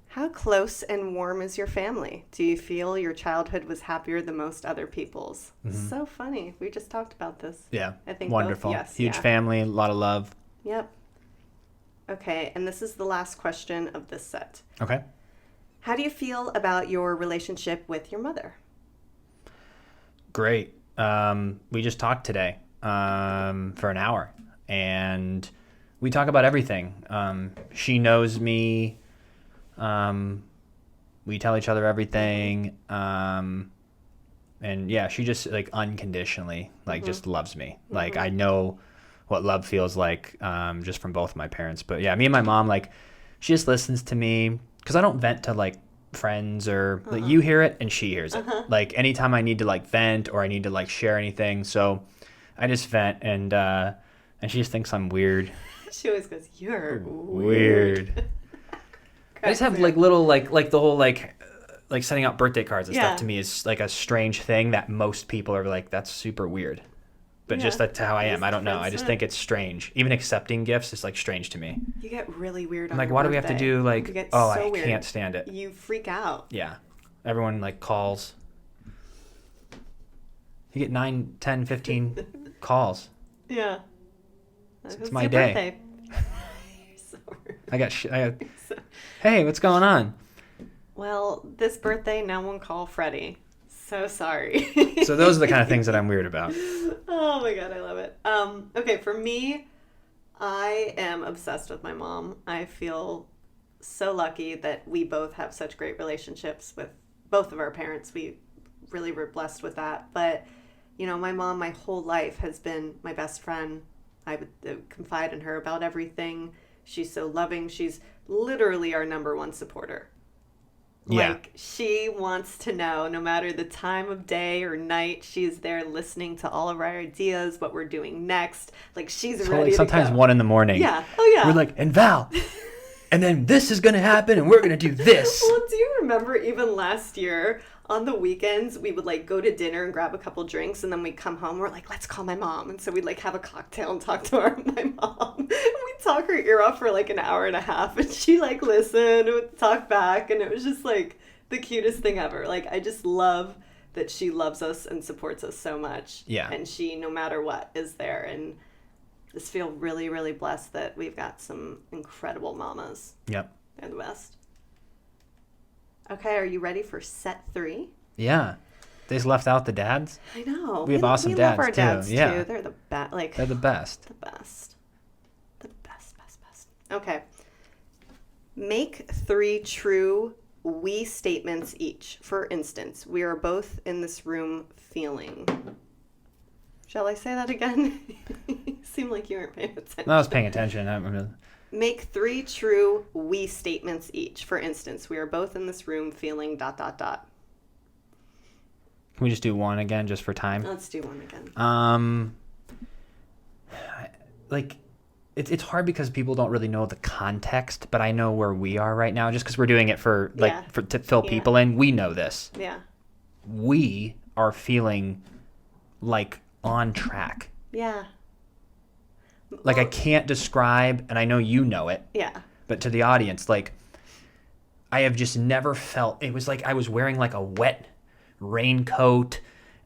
Speaker 2: How close and warm is your family? Do you feel your childhood was happier than most other people's? So funny. We just talked about this.
Speaker 1: Yeah.
Speaker 2: I think
Speaker 1: wonderful.
Speaker 2: Both, yes,
Speaker 1: Huge family, a lot of love.
Speaker 2: Yep. Okay, and this is the last question of this set.
Speaker 1: Okay.
Speaker 2: How do you feel about your relationship with your mother?
Speaker 1: Great. We just talked today for an hour, and we talk about everything. She knows me. We tell each other everything. And yeah, she just like unconditionally, like just loves me. Like I know what love feels like, just from both of my parents. But yeah, me and my mom, like she just listens to me because I don't vent to like friends or like you hear it and she hears it. Like anytime I need to like vent or I need to like share anything. So I just vent and she just thinks I'm weird.
Speaker 2: She always goes, "You're weird."
Speaker 1: I just have like little like the whole like sending out birthday cards and stuff to me is like a strange thing that most people are like, that's super weird. But just that's how I am. I don't know. I just think it's strange. Even accepting gifts is like strange to me.
Speaker 2: You get really weird on
Speaker 1: I'm like,
Speaker 2: your
Speaker 1: why do we have to
Speaker 2: birthday.
Speaker 1: do like,
Speaker 2: You get
Speaker 1: oh,
Speaker 2: so
Speaker 1: I
Speaker 2: weird.
Speaker 1: can't stand it.
Speaker 2: You freak out.
Speaker 1: Yeah. Everyone like calls. You get 9, 10, 15 calls.
Speaker 2: Yeah.
Speaker 1: It's my day.
Speaker 2: Birthday. You're so rude.
Speaker 1: I got hey, what's going on?
Speaker 2: Well, this birthday, no one call Freddie. So sorry.
Speaker 1: So those are the kind of things that I'm weird about.
Speaker 2: Oh my God, I love it. Okay, for me, I am obsessed with my mom. I feel so lucky that we both have such great relationships with both of our parents. We really were blessed with that. But, my mom, my whole life has been my best friend. I would confide in her about everything. She's so loving. She's literally our number one supporter.
Speaker 1: Yeah.
Speaker 2: Like, she wants to know, no matter the time of day or night, she's there listening to all of our ideas, what we're doing next. Like, she's ready to
Speaker 1: sometimes
Speaker 2: go.
Speaker 1: 1 a.m.
Speaker 2: Yeah. Oh, yeah.
Speaker 1: We're like, and Val, and then this is going to happen, and we're going to do this.
Speaker 2: Well, do you remember even last year, on the weekends, we would, like, go to dinner and grab a couple drinks, and then we'd come home, we're like, let's call my mom. And so we'd, like, have a cocktail and talk to my mom. We'd talk her ear off for, like, an hour and a half, and she, like, listened and would talk back, and it was just, like, the cutest thing ever. Like, I just love that she loves us and supports us so much.
Speaker 1: Yeah.
Speaker 2: And she, no matter what, is there. And just feel really, really blessed that we've got some incredible mamas.
Speaker 1: Yep.
Speaker 2: They're the best. Okay, are you ready for set 3?
Speaker 1: Yeah. They just left out the dads.
Speaker 2: I know.
Speaker 1: We have awesome
Speaker 2: we
Speaker 1: dads,
Speaker 2: love our
Speaker 1: too.
Speaker 2: dads
Speaker 1: Yeah.
Speaker 2: too. They're the best. Like,
Speaker 1: They're the best.
Speaker 2: the best. The best. Okay. Make 3 true we statements each. For instance, we are both in this room feeling. Shall I say that again? You seem like you weren't paying attention.
Speaker 1: No, I was paying attention.
Speaker 2: Make 3 true we statements each. For instance, we are both in this room feeling ... Can
Speaker 1: we just do one again just for time?
Speaker 2: Let's do one again.
Speaker 1: Like, it's hard because people don't really know the context, but I know where we are right now just because we're doing it to fill people in. We know this.
Speaker 2: Yeah.
Speaker 1: We are feeling like on track.
Speaker 2: Yeah.
Speaker 1: Like, I can't describe, and I know you know it.
Speaker 2: Yeah.
Speaker 1: But to the audience, like, I have just never felt, it was like I was wearing like a wet raincoat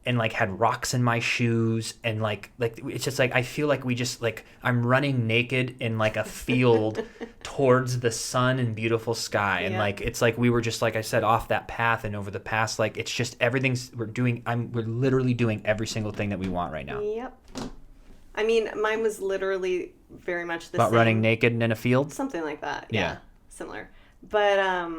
Speaker 1: and like had rocks in my shoes, and like it's just like I feel like we just like I'm running naked in like a field towards the sun and beautiful sky, and like it's like we were just, like I said, off that path, and over the past, like it's just everything's we're literally doing every single thing that we want right now.
Speaker 2: Yep. I mean, mine was literally very much the
Speaker 1: About
Speaker 2: same.
Speaker 1: running naked in a field?
Speaker 2: Something like that.
Speaker 1: Yeah.
Speaker 2: Similar. But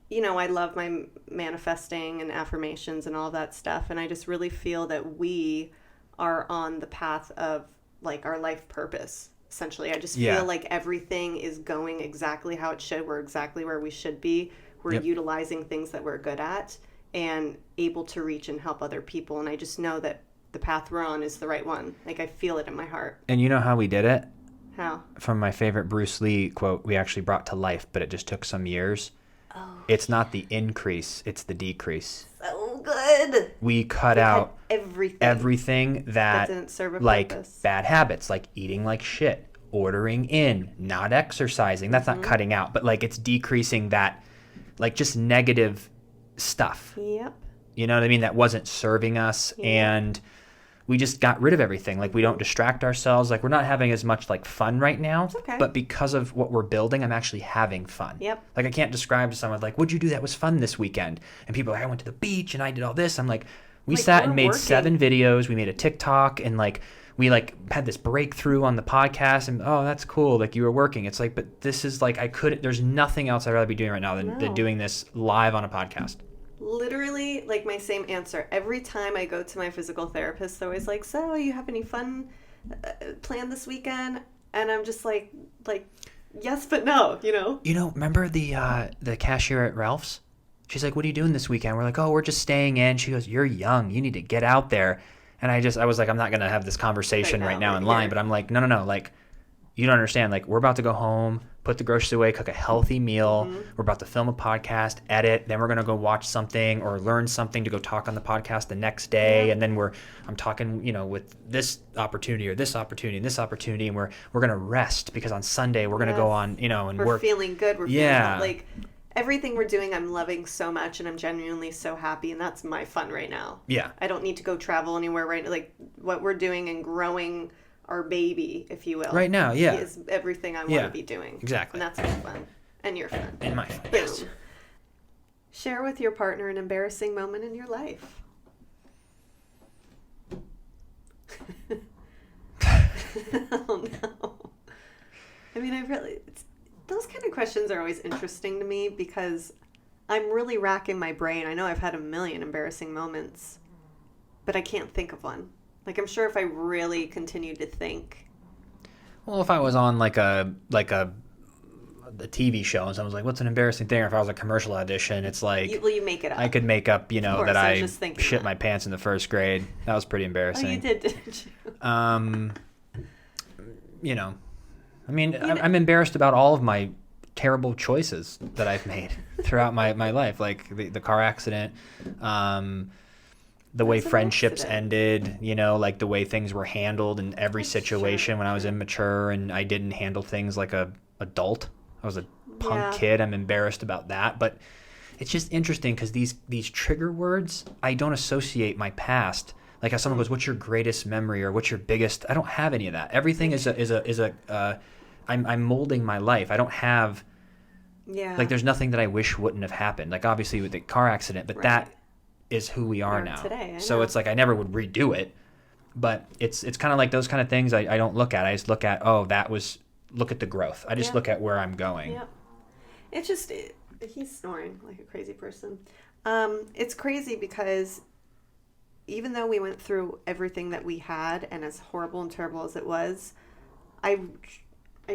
Speaker 2: you know, I love my manifesting and affirmations and all that stuff. And I just really feel that we are on the path of like our life purpose, essentially. I just feel like everything is going exactly how it should. We're exactly where we should be. We're utilizing things that we're good at and able to reach and help other people. And I just know that the path we're on is the right one. Like, I feel it in my heart.
Speaker 1: And you know how we did it?
Speaker 2: How?
Speaker 1: From my favorite Bruce Lee quote, we actually brought to life, but it just took some years.
Speaker 2: Oh.
Speaker 1: It's not the increase, it's the decrease.
Speaker 2: So good.
Speaker 1: We cut out everything that
Speaker 2: didn't serve a
Speaker 1: like
Speaker 2: purpose.
Speaker 1: Bad habits, like eating like shit, ordering in, not exercising. That's not cutting out, but like it's decreasing that, like just negative stuff.
Speaker 2: Yep.
Speaker 1: You know what I mean? That wasn't serving us, and we just got rid of everything. Like, we don't distract ourselves. Like, we're not having as much like fun right now.
Speaker 2: It's okay.
Speaker 1: But because of what we're building, I'm actually having fun.
Speaker 2: Yep.
Speaker 1: Like, I can't describe to someone like, "What'd you do that was fun this weekend?" And people are like, "I went to the beach and I did all this." I'm like, we sat and made 7 videos. We made a TikTok, and like we like had this breakthrough on the podcast, and oh, that's cool. Like, you were working. It's like, but this is like, there's nothing else I'd rather be doing right now than doing this live on a podcast.
Speaker 2: Literally, like, my same answer. Every time I go to my physical therapist, they're always like, "So, you have any fun planned this weekend?" And I'm just like, yes, but no, you know?
Speaker 1: You know, remember the cashier at Ralph's? She's like, "What are you doing this weekend?" We're like, "Oh, we're just staying in." She goes, "You're young. You need to get out there." And I was like, I'm not going to have this conversation right now in line, but I'm like, no. Like, you don't understand. Like, we're about to go home, put the groceries away, cook a healthy meal. We're about to film a podcast, edit. Then we're going to go watch something or learn something to go talk on the podcast the next day. And then I'm talking, you know, with this opportunity or this opportunity and this opportunity. And we're going to rest because on Sunday we're going to go on, you know, and
Speaker 2: we're feeling good. We're feeling like everything we're doing, I'm loving so much, and I'm genuinely so happy. And that's my fun right now. Yeah. I don't need to go travel anywhere right now. Like, what we're doing and growing our baby, if you will.
Speaker 1: Right now,
Speaker 2: is everything I want to be doing.
Speaker 1: Exactly.
Speaker 2: And that's my fun. And your fun.
Speaker 1: And my fun,
Speaker 2: Boom.
Speaker 1: yes.
Speaker 2: Share with your partner an embarrassing moment in your life. Oh, no. I mean, those kind of questions are always interesting to me because I'm really racking my brain. I know I've had a million embarrassing moments, but I can't think of one. Like, I'm sure if I really continued to think.
Speaker 1: Well, if I was on like a TV show and someone's like, "What's an embarrassing thing?" Or if I was a commercial audition, it's like,
Speaker 2: you make it up.
Speaker 1: I could make up, you know,
Speaker 2: course,
Speaker 1: that I
Speaker 2: shit
Speaker 1: my pants in the first grade. That was pretty embarrassing.
Speaker 2: Oh, you didn't you?
Speaker 1: You know, I mean, I'm embarrassed about all of my terrible choices that I've made throughout my life, like the car accident, the way friendships ended, you know, like the way things were handled in every situation when I was immature and I didn't handle things like a adult. I was a punk kid. I'm embarrassed about that. But it's just interesting because these trigger words, I don't associate my past. Like, if someone goes, "What's your greatest memory?" or "What's your biggest?" I don't have any of that. Everything I'm molding my life. I don't have, like, there's nothing that I wish wouldn't have happened. Like, obviously with the car accident, but that is who we are now.
Speaker 2: Today,
Speaker 1: so it's like I never would redo it, but it's kind of like those kind of things I don't look at. I just look at, look at the growth. I just look at where I'm going.
Speaker 2: Yeah. It's just, he's snoring like a crazy person. It's crazy because, even though we went through everything that we had, and as horrible and terrible as it was, I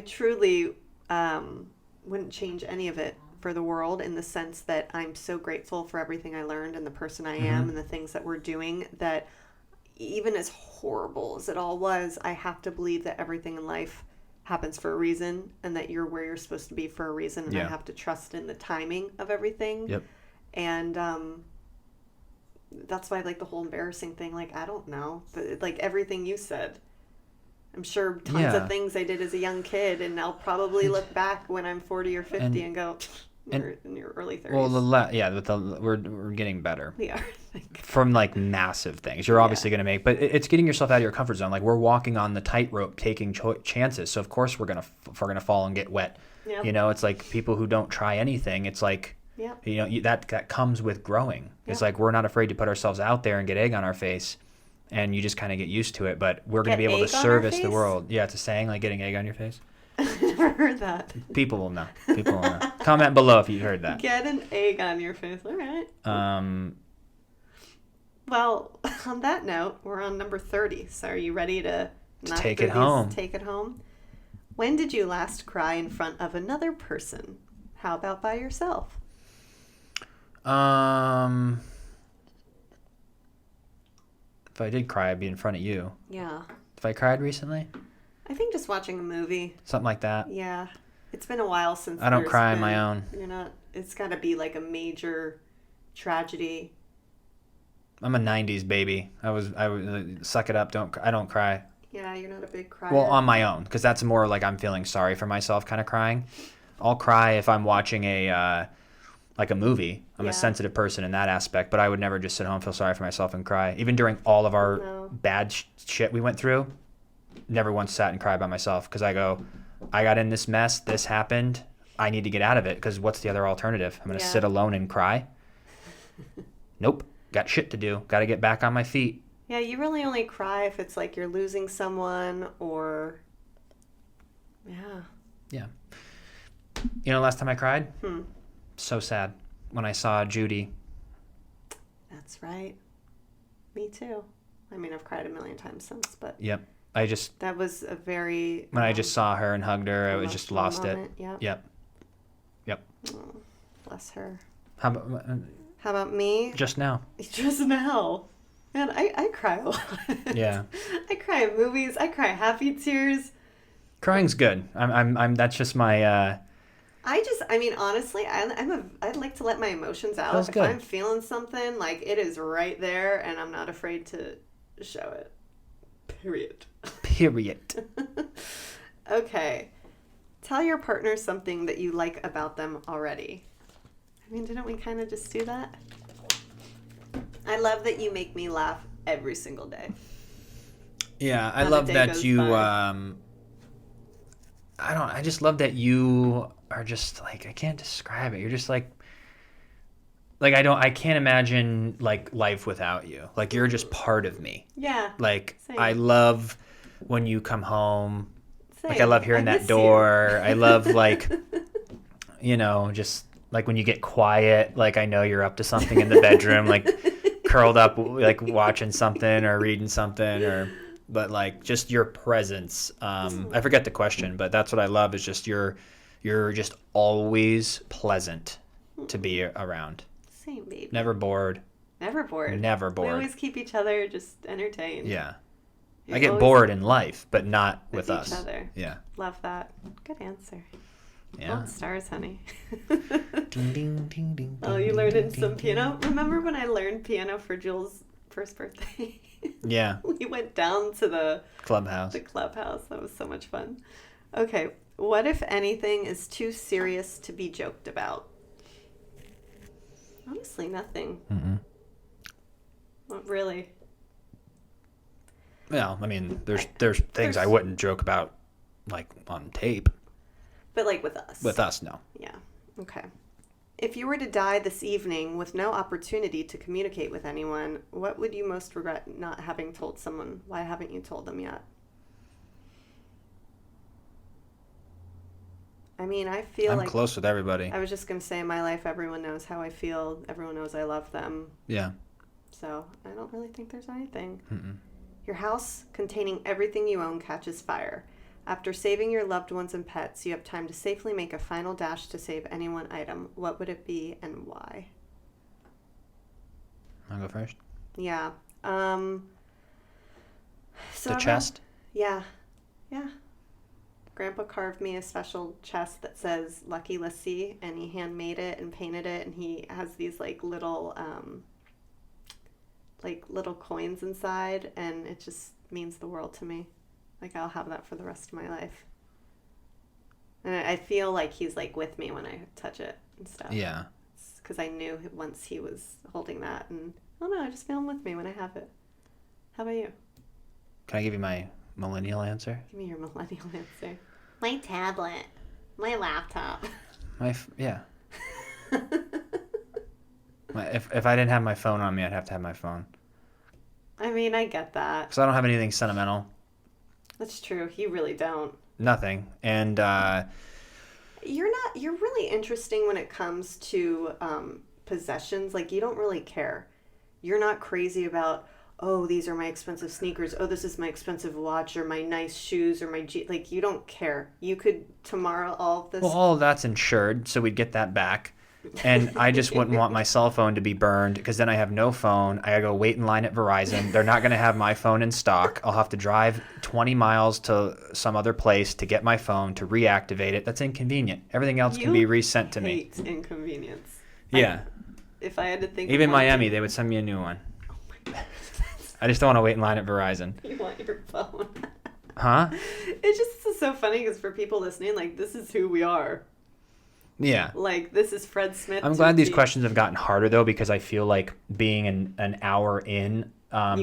Speaker 2: truly wouldn't change any of it for the world, in the sense that I'm so grateful for everything I learned and the person I am and the things that we're doing, that even as horrible as it all was, I have to believe that everything in life happens for a reason, and that you're where you're supposed to be for a reason, and I have to trust in the timing of everything.
Speaker 1: Yep.
Speaker 2: And that's why, like, the whole embarrassing thing, like, I don't know, but like everything you said, I'm sure tons of things I did as a young kid, and I'll probably look back when I'm 40 or 50 and go, you're in your early 30s.
Speaker 1: Well, we're getting better.
Speaker 2: We are.
Speaker 1: From like massive things you're obviously going to make, but it's getting yourself out of your comfort zone. Like, we're walking on the tightrope, taking chances. So of course we're gonna fall and get wet. Yep. You know, it's like people who don't try anything. It's like, you know, that comes with growing. It's like, we're not afraid to put ourselves out there and get egg on our face. And you just kind of get used to it, but we're going to be able to service the world. Yeah, it's a saying, like getting egg on your face.
Speaker 2: I've never heard that.
Speaker 1: People will know. Comment below if you've heard that.
Speaker 2: Get an egg on your face. All right. Well, on that note, we're on number 30. So are you ready to
Speaker 1: take it home?
Speaker 2: Take it home. When did you last cry in front of another person? How about by yourself?
Speaker 1: If I did cry, I'd be in front of you.
Speaker 2: Yeah.
Speaker 1: If I cried recently?
Speaker 2: I think just watching a movie.
Speaker 1: Something like that.
Speaker 2: Yeah. It's been a while since
Speaker 1: I don't cry on my own.
Speaker 2: You're not. It's got to be like a major tragedy.
Speaker 1: I'm a 90s baby. I was suck it up. I don't cry.
Speaker 2: Yeah, you're not a big crier.
Speaker 1: Well, on my own, because that's more like I'm feeling sorry for myself kind of crying. I'll cry if I'm watching a movie. I'm a sensitive person in that aspect, but I would never just sit home, feel sorry for myself, and cry. Even during all of our bad shit we went through, never once sat and cried by myself, because I got in this mess, this happened, I need to get out of it, because what's the other alternative? I'm going to sit alone and cry? Nope. Got shit to do. Got to get back on my feet.
Speaker 2: Yeah, you really only cry if it's like you're losing someone, or... Yeah.
Speaker 1: You know, last time I cried? So sad. When I saw Judy.
Speaker 2: That's right. Me too. I mean, I've cried a million times since, but...
Speaker 1: Yep.
Speaker 2: That was a very...
Speaker 1: When I just saw her and hugged her, I was just lost
Speaker 2: moment.
Speaker 1: it. Yep.
Speaker 2: Oh, bless her.
Speaker 1: How
Speaker 2: about me?
Speaker 1: Just now.
Speaker 2: Just now. Man, I cry a lot.
Speaker 1: Yeah.
Speaker 2: I cry at movies. I cry happy tears.
Speaker 1: Crying's good. That's just my...
Speaker 2: I mean, honestly, I'd like to let my emotions out.
Speaker 1: Feels
Speaker 2: if
Speaker 1: good.
Speaker 2: I'm feeling something, like, it is right there, and I'm not afraid to show it. Period. Okay. Tell your partner something that you like about them already. I mean, didn't we kind of just do that? I love that you make me laugh every single day.
Speaker 1: Yeah, I love that you... I just love that you are just like, I can't describe it. You're just like I can't imagine like life without you. Like, you're just part of me.
Speaker 2: Yeah.
Speaker 1: Like,
Speaker 2: same.
Speaker 1: I love when you come home.
Speaker 2: Same.
Speaker 1: Like, I love hearing that door. I love, like, you know, just like when you get quiet, like I know you're up to something in the bedroom, like curled up, like watching something or reading something, but like just your presence. I forget the question, but that's what I love, is just you're just always pleasant to be around.
Speaker 2: Same, baby.
Speaker 1: Never bored.
Speaker 2: Never bored.
Speaker 1: Never bored.
Speaker 2: We always keep each other just entertained.
Speaker 1: Yeah. I get bored in life, but not with us.
Speaker 2: Each other.
Speaker 1: Yeah.
Speaker 2: Love that. Good answer.
Speaker 1: Yeah.
Speaker 2: Gold stars, honey.
Speaker 1: Ding, ding, ding, ding.
Speaker 2: Oh, you learned in some piano? Remember when I learned piano for Jules' first birthday?
Speaker 1: Yeah.
Speaker 2: We went down to the
Speaker 1: clubhouse.
Speaker 2: That was so much fun. Okay. What, if anything, is too serious to be joked about? Honestly, nothing.
Speaker 1: Mm-mm.
Speaker 2: Not really.
Speaker 1: Well, I mean, there's things I wouldn't joke about, like, on tape.
Speaker 2: But, like, with us.
Speaker 1: With us, no.
Speaker 2: Yeah. Okay. If you were to die this evening with no opportunity to communicate with anyone, what would you most regret not having told someone? Why haven't you told them yet? I mean, I feel
Speaker 1: I'm
Speaker 2: like...
Speaker 1: close with everybody.
Speaker 2: I was just going to say, in my life, everyone knows how I feel. Everyone knows I love them.
Speaker 1: Yeah.
Speaker 2: So I don't really think there's anything.
Speaker 1: Mm-mm.
Speaker 2: Your house containing everything you own catches fire. After saving your loved ones and pets, you have time to safely make a final dash to save any one item. What would it be and why?
Speaker 1: I'll go first.
Speaker 2: Yeah. So
Speaker 1: The chest?
Speaker 2: Yeah. Grandpa carved me a special chest that says Lucky Lassie, and he handmade it and painted it, and he has these little coins inside, and it just means the world to me. I'll have that for the rest of my life. And I feel like he's with me when I touch it and stuff.
Speaker 1: Yeah.
Speaker 2: Because I knew once he was holding that, and I don't know, I just feel him with me when I have it. How about you?
Speaker 1: Can I give you my millennial answer?
Speaker 2: Give me your millennial answer. My tablet. My laptop.
Speaker 1: Yeah. If I didn't have my phone on me, I'd have to have my phone.
Speaker 2: I mean, I get that.
Speaker 1: Because I don't have anything sentimental.
Speaker 2: That's true. You really don't.
Speaker 1: Nothing. And
Speaker 2: you're really interesting when it comes to possessions. You don't really care. You're not crazy about, oh, these are my expensive sneakers. Oh, this is my expensive watch, or my nice shoes, or my you don't care. You could tomorrow all of this.
Speaker 1: Well, all of that's insured, so we'd get that back. And I just wouldn't want my cell phone to be burned, because then I have no phone. I gotta go wait in line at Verizon. They're not gonna have my phone in stock. I'll have to drive 20 miles to some other place to get my phone to reactivate it. That's inconvenient. Everything else can be resent to me.
Speaker 2: Hate inconvenience.
Speaker 1: Yeah.
Speaker 2: If I had to think.
Speaker 1: Even Miami, they would send me a new one.
Speaker 2: Oh my God.
Speaker 1: I just don't want to wait in line at Verizon.
Speaker 2: You want your phone?
Speaker 1: Huh?
Speaker 2: It just is so funny because for people listening, this is who we are.
Speaker 1: Yeah.
Speaker 2: This is Fred Smith.
Speaker 1: I'm glad these questions have gotten harder, though, because I feel like being an hour in,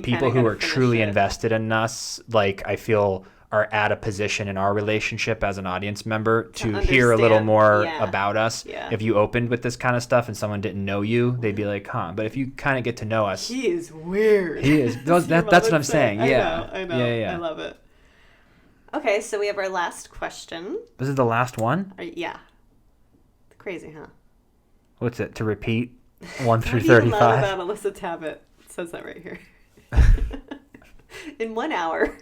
Speaker 1: people who are truly invested in us, I feel are at a position in our relationship as an audience member to hear a little more about us.
Speaker 2: Yeah.
Speaker 1: If you opened with this kind of stuff and someone didn't know you, they'd be like, huh. But if you kind of get to know us.
Speaker 2: He is weird.
Speaker 1: He is. That's what I'm saying. Yeah.
Speaker 2: I know. Yeah. I love it. Okay, so we have our last question.
Speaker 1: This is the last one?
Speaker 2: Yeah. Crazy, huh?
Speaker 1: What's it? To repeat 1 through
Speaker 2: What do you
Speaker 1: 35?
Speaker 2: love about Alyssa Tabbitt? It says that right here. In 1 hour.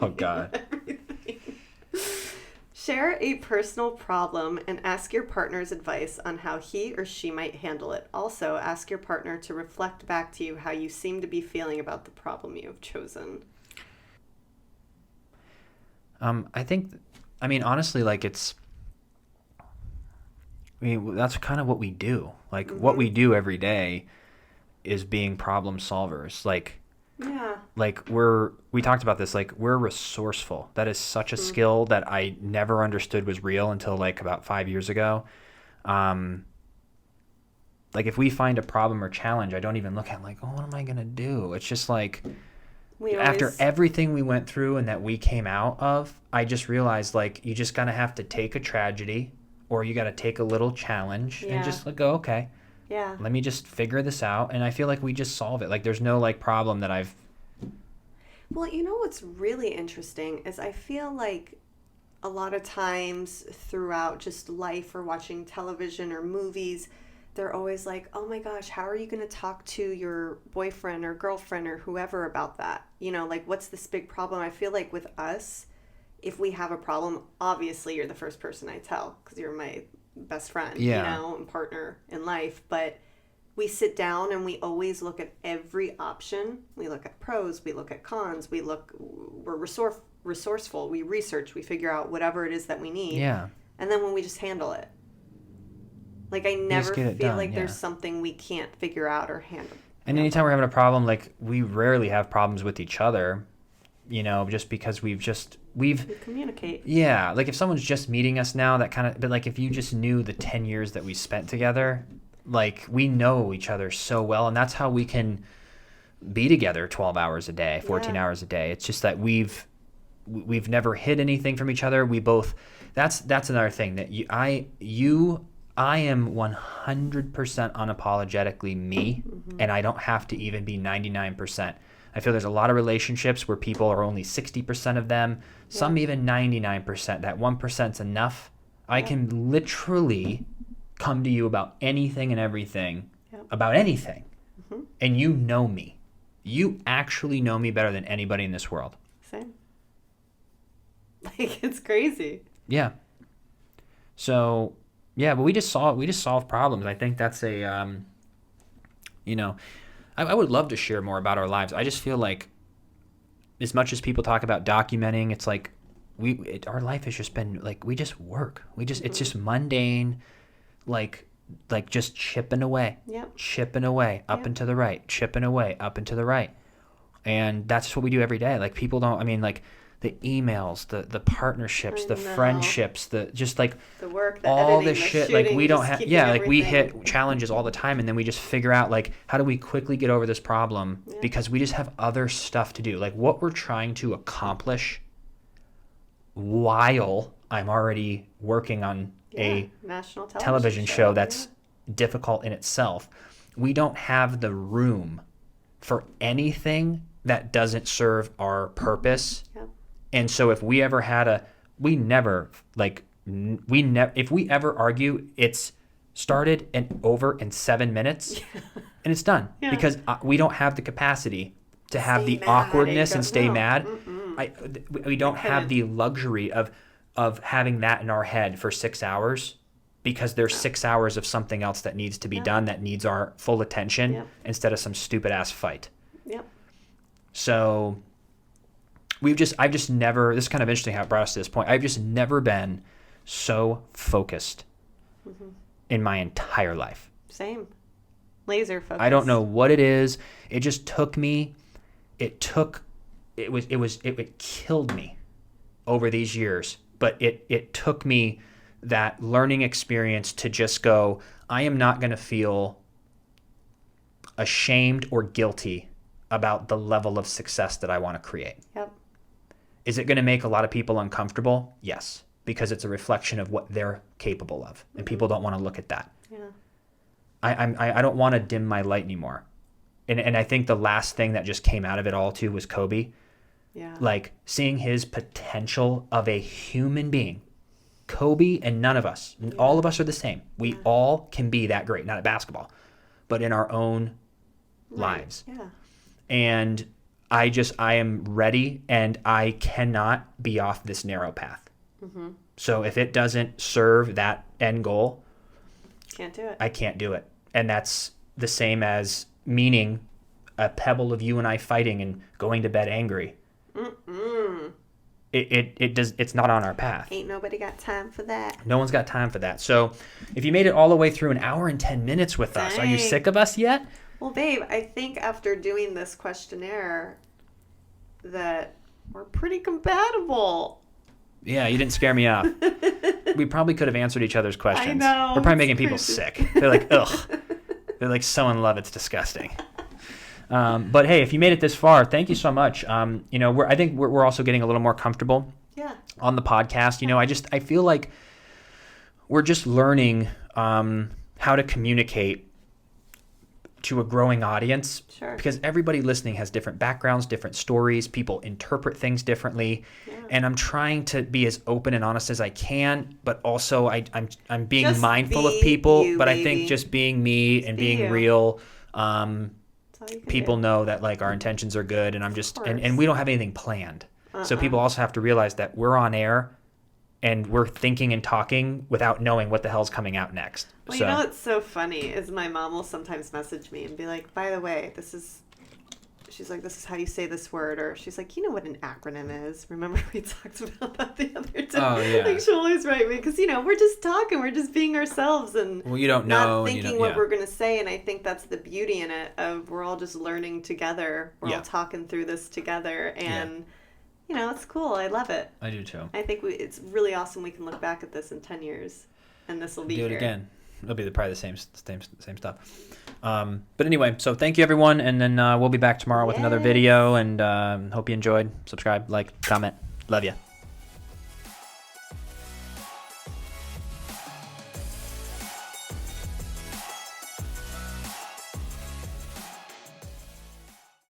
Speaker 1: Oh, God.
Speaker 2: Share a personal problem and ask your partner's advice on how he or she might handle it. Also, ask your partner to reflect back to you how you seem to be feeling about the problem you have chosen.
Speaker 1: Honestly, that's kind of what we do. What we do every day is being problem solvers. We talked about this, we're resourceful. That is such a skill that I never understood was real until about 5 years ago. If we find a problem or challenge, I don't even look at what am I going to do? It's just after everything we went through and that we came out of, I just realized you just kind of have to take a tragedy, or you got to take a little challenge and just go, okay, let me just figure this out. And I feel like we just solve it. There's no problem that I've.
Speaker 2: Well, you know what's really interesting is I feel like a lot of times throughout just life or watching television or movies, they're always like, oh my gosh, how are you going to talk to your boyfriend or girlfriend or whoever about that? What's this big problem? I feel like with us, if we have a problem, obviously you're the first person I tell because you're my best friend, and partner in life. But we sit down and we always look at every option. We look at pros, we look at cons, we're resourceful, we research, we figure out whatever it is that we need.
Speaker 1: Yeah.
Speaker 2: And then when we just handle it. I never feel like there's something we can't figure out or handle.
Speaker 1: And anytime we're having a problem, we rarely have problems with each other. Just because we
Speaker 2: communicate.
Speaker 1: Yeah, if someone's just meeting us now, that kind of, but if you just knew the 10 years that we spent together, we know each other so well, and that's how we can be together 12 hours a day, 14 hours a day. It's just that we've never hid anything from each other. We both, that's another thing that I am 100% unapologetically me, and I don't have to even be 99%. I feel there's a lot of relationships where people are only 60% of them, some even 99%. That 1%'s enough. I can literally come to you about anything and everything, about anything. and you know me. You actually know me better than anybody in this world.
Speaker 2: Same. Like, it's crazy.
Speaker 1: Yeah. So, yeah, but we just solve problems. I think that's a, you know, I would love to share more about our lives. I just feel like as much as people talk about documenting, it's like our life has just been like, we just work. It's just mundane, like just chipping away, chipping away up and to the right, chipping away up and to the right. And that's what we do every day. Like people don't, I mean, like the emails, the partnerships, the friendships, the just like
Speaker 2: the work, the
Speaker 1: all
Speaker 2: editing,
Speaker 1: the
Speaker 2: the
Speaker 1: shit.
Speaker 2: shooting,
Speaker 1: Like we don't have, like we
Speaker 2: everything.
Speaker 1: hit challenges all the time, and then we just figure out like how do we quickly get over this problem because we just have other stuff to do. Like what we're trying to accomplish while I'm already working on a
Speaker 2: national
Speaker 1: television show that's difficult in itself. We don't have the room for anything that doesn't serve our purpose. And so if we ever had if we ever argue, it's started and over in 7 minutes and it's done because we don't have the capacity to have the awkwardness and stay mad. We don't have the luxury of having that in our head for 6 hours because there's 6 hours of something else that needs to be done that needs our full attention instead of some stupid ass fight. So I've just never, this is kind of interesting how it brought us to this point. I've just never been so focused in my entire life.
Speaker 2: Same. Laser focus.
Speaker 1: I don't know what it is. It just took me, it killed me over these years, but it took me that learning experience to just go, I am not going to feel ashamed or guilty about the level of success that I want to create. Is it going to make a lot of people uncomfortable? Yes, because it's a reflection of what they're capable of, and people don't want to look at that. I don't want to dim my light anymore, and I think the last thing that just came out of it all too was Kobe. Like seeing his potential of a human being. Kobe and none of us, all of us are the same. We all can be that great, not at basketball, but in our own lives. And I am ready, and I cannot be off this narrow path. So if it doesn't serve that end goal,
Speaker 2: can't do it.
Speaker 1: I can't do it. And that's the same as meaning a pebble of you and I fighting and going to bed angry. It's not on our path.
Speaker 2: Ain't nobody got time for that.
Speaker 1: No one's got time for that. So if you made it all the way through an hour and 10 minutes with us, are you sick of us yet?
Speaker 2: Well, babe, I think after doing this questionnaire that we're pretty compatible.
Speaker 1: Yeah, you didn't scare me off. We probably could have answered each other's questions.
Speaker 2: I know.
Speaker 1: We're probably making people sick. They're like, ugh. They're like so in love, it's disgusting. But hey, if you made it this far, thank you so much. I think we're also getting a little more comfortable on the podcast. I feel like we're just learning how to communicate to a growing audience. Because everybody listening has different backgrounds, different stories. People interpret things differently. And I'm trying to be as open and honest as I can, but also I'm being just mindful of people. But baby. I think just being me and being real, people know that like our intentions are good, and I'm just and we don't have anything planned. So people also have to realize that we're on air and we're thinking and talking without knowing what the hell's coming out next.
Speaker 2: Well, you know what's so funny is my mom will sometimes message me and be like, by the way, she's like, this is how you say this word. Or she's like, you know what an acronym is. Remember we talked about that the other day?
Speaker 1: Oh, yeah.
Speaker 2: Like she'll always write me because, we're just talking. We're just being ourselves and
Speaker 1: you don't know,
Speaker 2: not thinking what we're going to say. And I think that's the beauty in it of we're all just learning together. We're all talking through this together. And, it's cool. I love it.
Speaker 1: I do too.
Speaker 2: I think it's really awesome. We can look back at this in 10 years and this will be
Speaker 1: do it again. It'll be probably the same stuff. But anyway, so thank you everyone, and then we'll be back tomorrow with another video, and hope you enjoyed. Subscribe, like, comment. Love you.